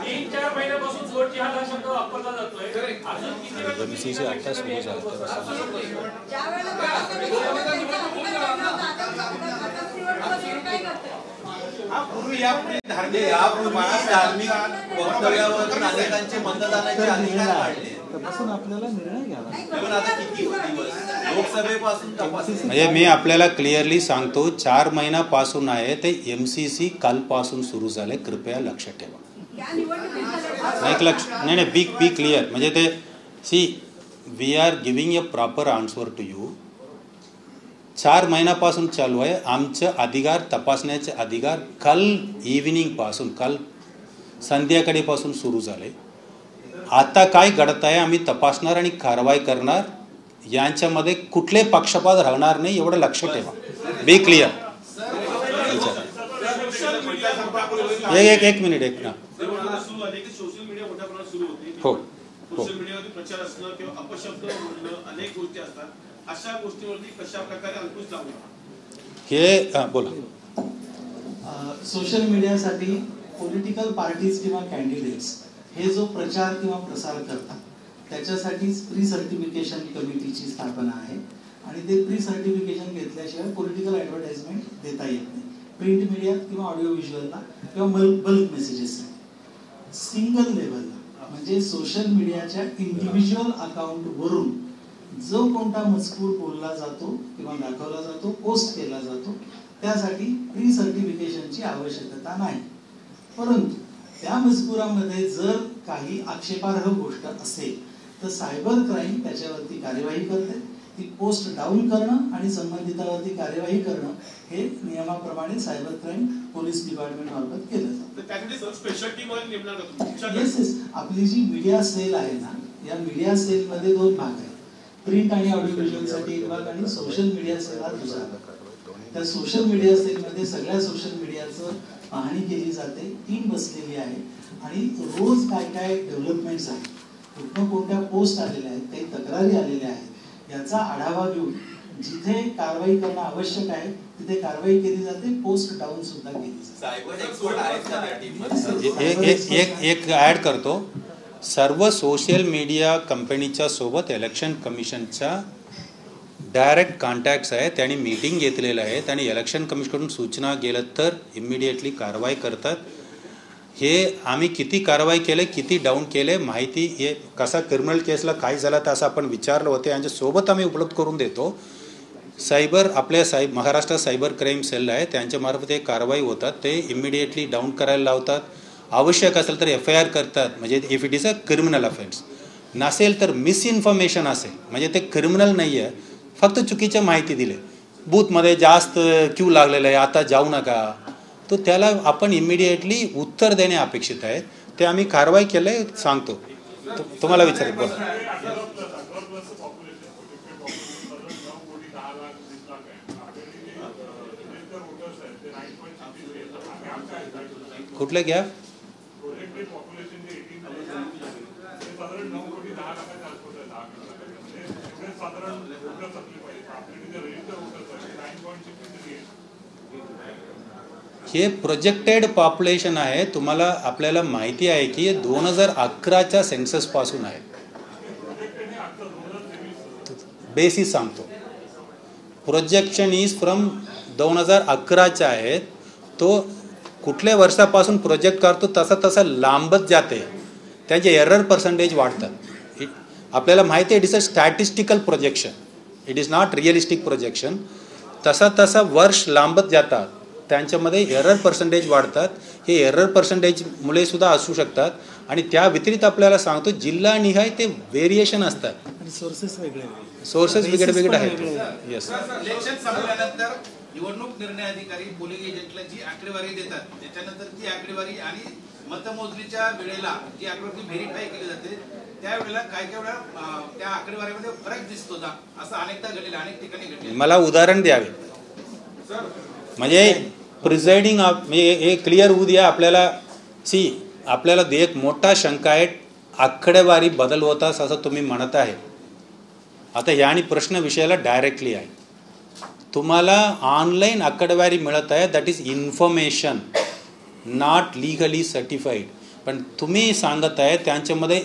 3-4 महिन्यापासून वोट जिहाद हा शब्द वापरला जातोय. अजून किती एमसीसी आता सुरू झालं धार्मिक वक्तव्यावरून अनेकांचे मतदानाचे अधिकार काढले. आपल्याला निर्णय घ्यावा. पण आता किती दिवस लोकसभेपासून तपासणी म्हणजे मी आपल्याला क्लिअरली सांगतो 4 महिन्यापासून आहे ते एमसीसी कालपासून सुरू झाले. कृपया लक्ष ठेवा. नाही बी क्लिअर म्हणजे ते see we are giving a proper answer to you. 4 महिन्यापासून चालू आहे. आमचं अधिकार तपासण्याचे अधिकार काल इव्हिनिंग पासून काल संध्याकाळीपासून सुरू झाले. आता काय घडत आहे आम्ही तपासणार आणि कारवाई करणार. यांच्यामध्ये कुठले पक्षपात राहणार नाही एवढं लक्ष ठेवा. बी क्लिअर. एक मिनिट एक ना. सोशल मीडिया मोठ्या प्रमाणात सुरू होते. हो सोशल मीडियावरती प्रचार असणं किंवा अपशब्द बोलणं अनेक गोष्टी असतात. अशा गोष्टीवरती कशा प्रकारे अंकुश लावला हे बोला. सोशल मीडियासाठी पॉलिटिकल पार्टीज किंवा कॅन्डिडेट्स हे जो प्रचार किंवा प्रसार करतात त्याच्यासाठीच प्री सर्टिफिकेशन कमिटीची स्थापना आहे आणि ते प्री सर्टिफिकेशन घेतल्याशिवाय पॉलिटिकल ॲडव्हर्टाइजमेंट देता येत नाही. प्रिंट मीडियात किंवा ऑडिओ व्हिज्युअलला किंवा बल्क मेसेजेस सिंगल लेवलला म्हणजे सोशल मीडियाच्या इंडिव्हिज्युअल अकाउंटवरून जो कोणता मजकूर बोलला जातो किंवा दाखवला जातो पोस्ट केला जातो त्यासाठी प्री सर्टिफिकेशनची आवश्यकता नाही. परंतु त्या मजकुरामध्ये जर काही आक्षेपार्ह गोष्ट असेल तर सायबर क्राईम त्याच्यावरती कार्यवाही करते. ती पोस्ट डाऊन करणं आणि संबंधितावरती कार्यवाही करणं हे नियमाप्रमाणे सायबर क्राईम पोलीस डिपार्टमेंट मार्फत केलं जातं. येस आपली जी मीडिया सेल आहे ना या मीडिया सेलमध्ये 2 भाग आहेत. प्रिंट आणि ऑडिओ व्हिज्युअलसाठी एक भाग आणि सोशल मीडिया सेल हा दुसरा भाग. त्या सोशल मीडिया सेलमध्ये सगळ्या सोशल मीडियाचं पाहणी केली जाते. टीम बसलेली आहे आणि रोज काय काय डेव्हलपमेंट्स आहेत, कुठं कोणत्या पोस्ट आलेल्या आहेत, काही तक्रारी आलेल्या आहेत याचा आढावा घेऊन जिथे कारवाई करणं आवश्यक आहे तिथे कारवाई केली जाते, पोस्ट डाऊन सुद्धा केली जाते. सायबर एक्सपर्ट आहेत का त्या टीममध्ये? एक ॲड करतो. सर्व सोशल मीडिया कंपनीच्या सोबत इलेक्शन कमिशनच्या डायरेक्ट कॉन्टॅक्ट्स आहे. त्यांनी मीटिंग घेतलेलं आहेत आणि इलेक्शन कमिशनकडून सूचना गेलं तर इमिडिएटली कारवाई करतात. हे आम्ही किती कारवाई केले, किती डाऊन केले माहिती, हे कसा क्रिमिनल केसला काय झालं तर असं आपण विचारलं होते, यांच्यासोबत आम्ही उपलब्ध करून देतो. आपल्या महाराष्ट्र सायबर क्राईम सेल आहे, त्यांच्यामार्फत हे कारवाई होतात. ते इमिडिएटली डाऊन करायला लावतात. आवश्यक असेल तर FIR करतात. म्हणजे if it is a criminal offence. नसेल तर मिसइन्फॉर्मेशन असेल, म्हणजे ते क्रिमिनल नाही आहे, फक्त चुकीच्या माहिती दिली, बूथमध्ये जास्त क्यू लागलेलं आहे आता जाऊ नका, तो त्याला आपण इमिडिएटली उत्तर देणे अपेक्षित आहे. ते आम्ही कारवाई केले सांगतो. तुम्हाला विचारेल बोला. कुठले गॅप? हे प्रोजेक्टेड पॉप्युलेशन आहे. आपल्याला माहिती आहे की 2011च्या सेन्सस पासून आहे. बेसिस सांगतो. प्रोजेक्शन इज फ्रॉम 2011चा आहे. तो कुठल्या वर्षापासून प्रोजेक्ट करतो तसा लांबत जाते, त्याचे एरर पर्सेंटेज वाढतात. आपल्याला माहिती आहे it is a statistical projection, it is not realistic projection. तसा वर्ष लांबत जातात, त्यांच्यामध्ये एरर पर्सेंटेज वाढतात. हे एरर पर्सेंटेजमुळे सुद्धा असू शकतात. आणि त्या व्यतिरिक्त आपल्याला सांगतो जिल्हानिहाय ते व्हेरिएशन असतात. सोर्सेस वेगळे आहेत. येस. इलेक्शन संपल्यानंतर निवडणूक निर्णय अधिकारी पोलिंग एजंटला जी आकडेवारी देतात, त्याच्यानंतर ती आकडेवारी आणि मतमोजणीच्या वेळेला जी आकडेवारी व्हेरीफाय केली जाते, त्यावेळेला काय वेळा त्या आकडेवारीमध्ये फरक दिसतो का, असं अनेकदा घडलेलं, अनेक ठिकाणी घडले. मला उदाहरण द्यावे म्हणजे प्रिझायडिंग म्हणजे हे क्लिअर होऊ द्या आपल्याला. आपल्याला एक मोठा शंका आहे, आकडेवारी बदल होतास असं तुम्ही म्हणत आहे. आता याने प्रश्न विषयाला डायरेक्टली आहे. तुम्हाला ऑनलाईन आकडेवारी मिळत आहे, that is information, not legally certified. पण तुम्ही सांगत आहे त्यांच्यामध्ये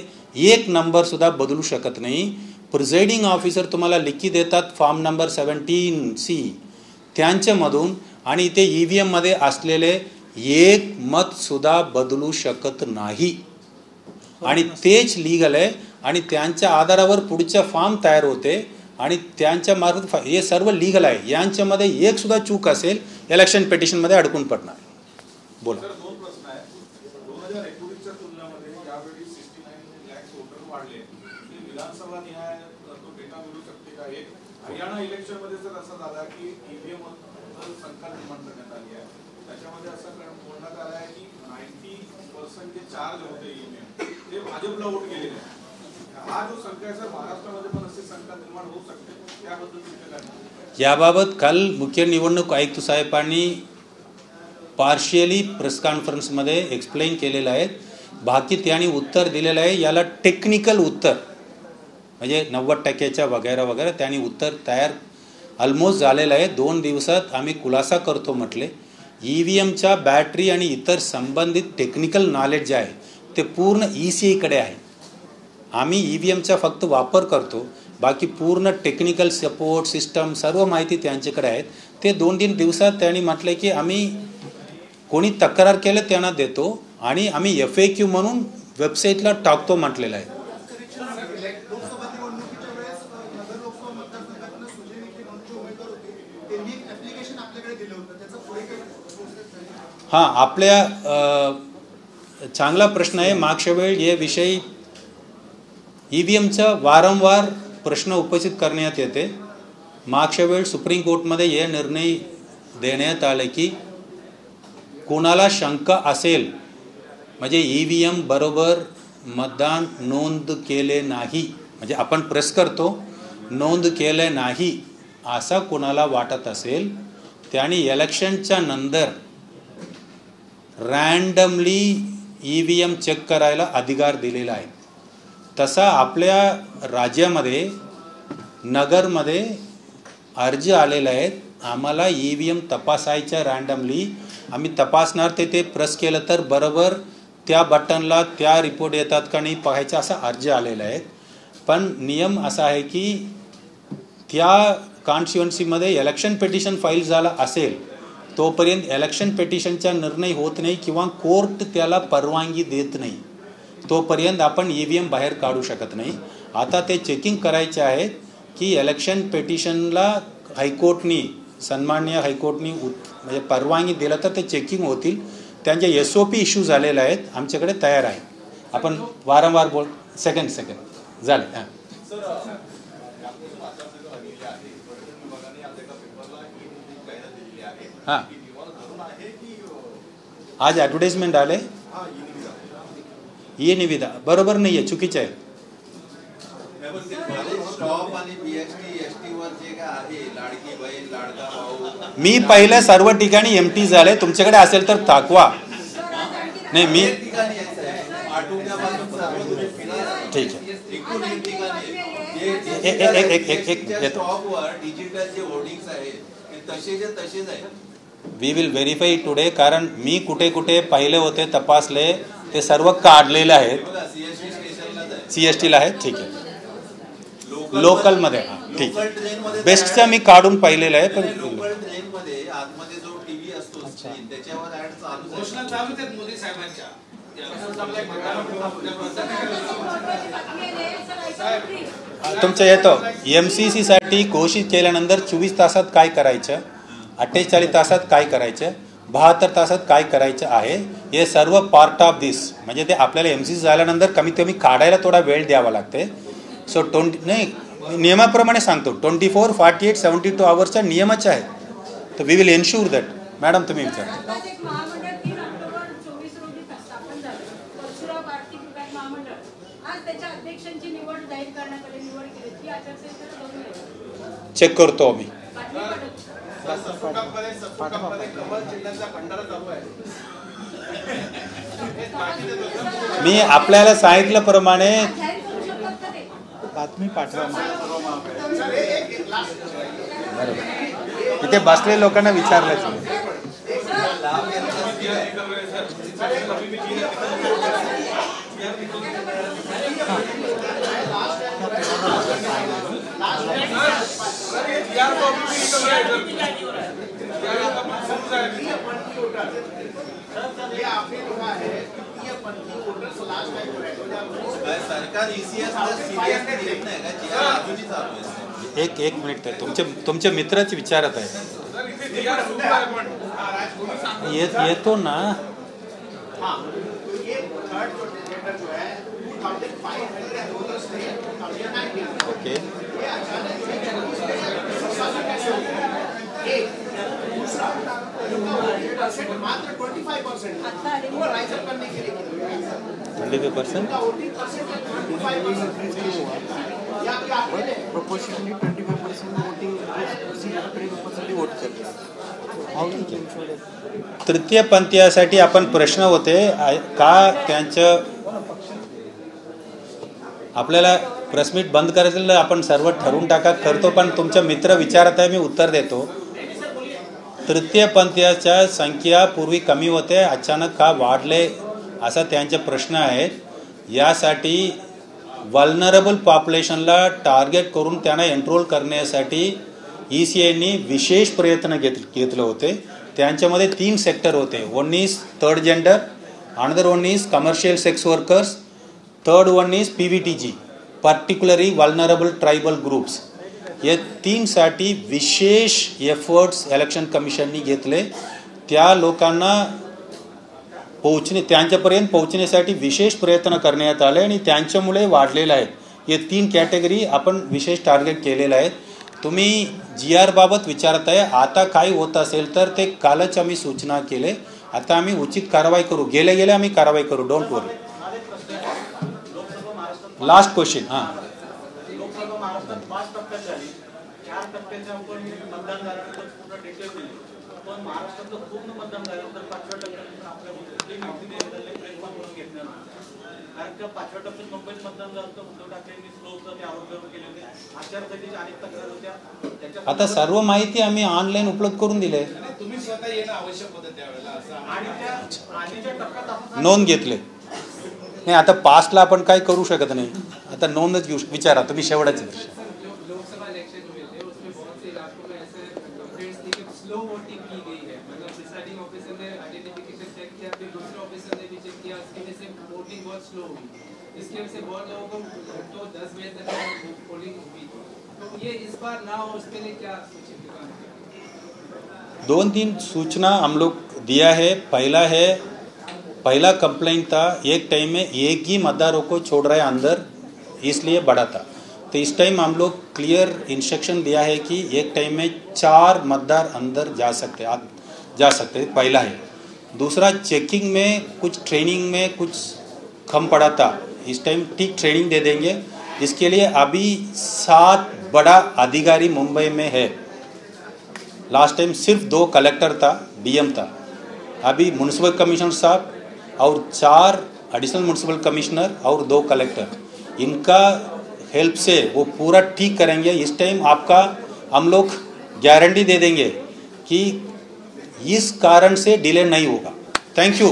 एक नंबरसुद्धा बदलू शकत नाही. प्रिझायडिंग ऑफिसर तुम्हाला लिखी देतात फॉर्म नंबर 17C त्यांच्यामधून, आणि ते EVM मध्ये असलेले एक मतसुद्धा बदलू शकत नाही. आणि तेच लीगल आहे. आणि त्यांच्या आधारावर पुढच्या फॉर्म तयार होते आणि त्यांच्या मार्फत हे सर्व लीगल आहे. यांच्यामध्ये एक सुद्धा चूक असेल इलेक्शन पिटिशनमध्ये अडकून पडणार. बोला. दोन प्रश्न आहेत. 2019च्या तुलनेमध्ये यावेळी 69 लाख वोटर वाढले. विधानसभा निहाय तो डेटा मिळू शकते का? एक हरियाणा इलेक्शन मध्ये जर असं झाला की EVM संख्या निर्माण करण्यात आली आहे, त्याच्यामध्ये असं बोलण्यात आलं आहे की 90% जे चार्ज होते EVM ते भाजपला वोट गेलेले आहे. हा जो संख्या आहे, महाराष्ट्रामध्ये पण अशी संख्या निर्माण होऊ शकते, त्याबद्दल तुमचं काय? याबाबत काल मुख्य निवडणूक आयुक्त साहेबांनी पार्शियली प्रेस कॉन्फरन्समध्ये एक्सप्लेन केलेलं आहे. बाकी त्यांनी उत्तर दिलेलं आहे. याला टेक्निकल उत्तर म्हणजे 90% वगैरे त्यांनी उत्तर तयार ऑलमोस्ट झालेलं आहे. 2 दिवसात आम्ही खुलासा करतो म्हटले. EVMच्या बॅटरी आणि इतर संबंधित टेक्निकल नॉलेज जे आहे ते पूर्ण ECIकडे आहे. आम्ही EVMचा फक्त वापर करतो, बाकी पूर्ण टेक्निकल सपोर्ट सिस्टम सर्व माहिती त्यांच्याकडे आहेत. ते 2-3 दिवसात त्यांनी म्हटले की आम्ही कोणी तक्रार केलं त्यांना देतो आणि आम्ही FAQ म्हणून वेबसाईटला टाकतो म्हटलेलं आहे. हां, आपल्या चांगला प्रश्न आहे. मागच्या वेळी या विषयी EVMचा वारंवार प्रश्न उपस्थित करण्यात येते. मागच्या वेळ सुप्रीम कोर्टमध्ये हे निर्णय देण्यात आले की कोणाला शंका असेल म्हणजे EVM बरोबर मतदान नोंद केले नाही, म्हणजे आपण प्रेस करतो नोंद केले नाही असा कोणाला वाटत असेल त्यांनी इलेक्शनच्या नंतर रँडमली EVM चेक करायला अधिकार दिलेला आहे. तसा आपल्या राज्यामध्ये नगरमध्ये अर्ज आलेले आहेत, आम्हाला EVM तपासायच्या रँडमली, आम्ही तपासणार, ते प्रेस केलं तर बरोबर त्या बटनला त्या रिपोर्ट येतात का नाही पाहायचा, असा अर्ज आलेला आहे. पण नियम असा आहे की त्या कॉन्स्टिट्युएन्सीमध्ये इलेक्शन पिटिशन फाईल झाला असेल तोपर्यंत इलेक्शन पिटिशनचा निर्णय होत नाही किंवा कोर्ट त्याला परवानगी देत नाही, तोपर्यंत आपण EVM बाहेर काढू शकत नाही. आता ते चेकिंग करायचे आहे की इलेक्शन पिटिशनला हायकोर्टनी, सन्माननीय हायकोर्टनी म्हणजे परवानगी दिलं तर ते चेकिंग होतील. त्यांचे SOP इश्यू झालेले आहेत, आमच्याकडे तयार आहे. आपण वारंवार सेकंड झाले. हां हां आज ॲडव्हर्टाइजमेंट आले. निविदा बरोबर नाही आहे, चुकीचं आहे. स्टॉप आणि BST ST वर जे काय आहे, लाडकी बहीण, लाडका भाऊ, मी पहिले सर्व ठिकाणी MT झाले, तुमच्याकडे असेल तर दाखवा. नाही मी ठीक आहे. डिजिटल जे होर्डिंग्स आहेत ते तसेच आहेत. वी विल व्हेरीफाय टुडे, कारण मी कुठे कुठे पाहिले होते, तपासले, ते सर्व काढलेले आहेत. CSTला आहे, ठीक आहे. लोकलमध्ये ठीक आहे. बेस्टचा मी काढून पाहिलेलं आहे. पण लोकल ट्रेनमध्ये आतमध्ये जो टीव्ही असतो स्क्रीन, त्याच्यावर ऍड चालू आहेत मोदी साहेबांच्या. तुमच्या येतो MCC साठी घोषित केल्यानंतर 24 तासात काय करायचं, 48 तासात काय करायचं, 72 तासात काय करायचं आहे, हे सर्व पार्ट ऑफ दिस. म्हणजे ते आपल्याला MCC झाल्यानंतर कमीत कमी काढायला थोडा वेळ द्यावा लागते. सो नाही नियमाप्रमाणे सांगतो 24, 48, 72 आवर्सचा नियमच आहे. तर we will ensure that. Madam तुम्ही विचारा. चेक करतो आम्ही. मी आपल्याला सांगितल्याप्रमाणे बातमी पाठवा. इथे बसलेल्या लोकांना विचारलं. एक मिनिट, तुमच्या मित्राची विचारत आहे. येतो ना. ओके मात्र 25% वो राइज अप करने के लिए 25%. Proportionally 25% voting वोट करते. तृतीय पंथीयासाठी आपण प्रश्न होते का त्यांचं आपल्याला प्रेस मीट बंद करायचं, आपण सर्व ठरवून टाका करतो. पण तुमचा मित्र विचारत आहे, मी उत्तर देतो. तृतीय पंथीयाच्या संख्या पूर्वी कमी होते, अचानक का वाढले असा त्यांचा प्रश्न आहे. यासाठी वल्नरेबल पॉप्युलेशनला टार्गेट करून त्यांना एनरोल करण्यासाठी ECIनी विशेष प्रयत्न घेतले होते. त्यांच्यामध्ये 3 सेक्टर होते. One is third gender, another one is commercial sex workers, third one is PVTG, particularly vulnerable tribal groups. हे 3 साठी विशेष एफर्ट्स इलेक्शन कमिशननी घेतले. त्या लोकांना त्यांच्यापर्यंत पोहोचण्यासाठी विशेष प्रयत्न करण्यात आले आणि त्यांच्यामुळे वाढलेले आहेत. हे 3 कॅटेगरी आपण विशेष टार्गेट केलेले आहेत. तुम्ही GR बाबत विचारत आहे, आता काय होत असेल तर ते कालच आम्ही सूचना केले. आता आम्ही उचित कारवाई करू, गेले आम्ही कारवाई करू, डोंट वरी. Last question. हां लोकसभा महाराष्ट्रात 5% झाली, 4% मतदान झाल्यानंतर पूर्ण डिटेल दिली. पण महाराष्ट्रातलं पूर्ण मतदान झाल्यानंतर 5% आपल्या माहिती घेतलं कारण का 5व्या टप्प्यात मुंबईत मतदान झालं होतं, उद्धव ठाकरेंनी स्लो होतं ते आरोप केले होते, आचारसंहितेच्या अनेक तक्रार होत्या. आता सर्व माहिती आम्ही ऑनलाईन उपलब्ध करून दिली आहे. तुम्ही स्वतः येणं आवश्यक होतं त्यावेळेला असं आणि त्या आधीच्या टप्प्यात आपण नोंद घेतले नाही. आता पास्टला आपण काय करू शकत नाही. आता नोंदच घेऊ विचारा तुम्ही शेवटचे दृश्य. लोकसभा इलेक्शन हुए थे, उसमें बहुत से इलाकों में ऐसे कंप्लेंट्स थी कि स्लो वोटिंग की गई है, मतलब प्रिसाइडिंग ऑफिसर ने आइडेंटिफिकेशन चेक किया, फिर दूसरे ऑफिसर ने भी चेक किया, उसकी वजह से वोटिंग बहुत स्लो हुई. इसकी वजह से बहुत लोगों को तो 10 बजे तक पोलिंग हुई. तो ये इस बार ना हो उसके लिए क्या सूचित किया? 2-3 सूचना हम लोग दिया है. पहला कंप्लेंट था एक टाइम में एक ही मतदारों को छोड़ रहा है अंदर, इसलिए बढ़ा था. तो इस टाइम हम लोग क्लियर इंस्ट्रक्शन दिया है कि एक टाइम में 4 मतदार अंदर जा सकते पहला है. दूसरा चेकिंग में कुछ ट्रेनिंग में कुछ कम पड़ा था, इस टाइम ठीक ट्रेनिंग दे देंगे. इसके लिए अभी 7 बड़ा अधिकारी मुंबई में है. लास्ट टाइम सिर्फ 2 कलेक्टर था, डीएम था. अभी म्यूनसिपल कमिश्नर साहब और 4 एडिशनल म्यूनसिपल कमिश्नर और 2 कलेक्टर, इनका हेल्प से वो पूरा ठीक करेंगे. इस टाइम आपका हम लोग गारंटी दे देंगे कि इस कारण से डिले नहीं होगा. Thank you.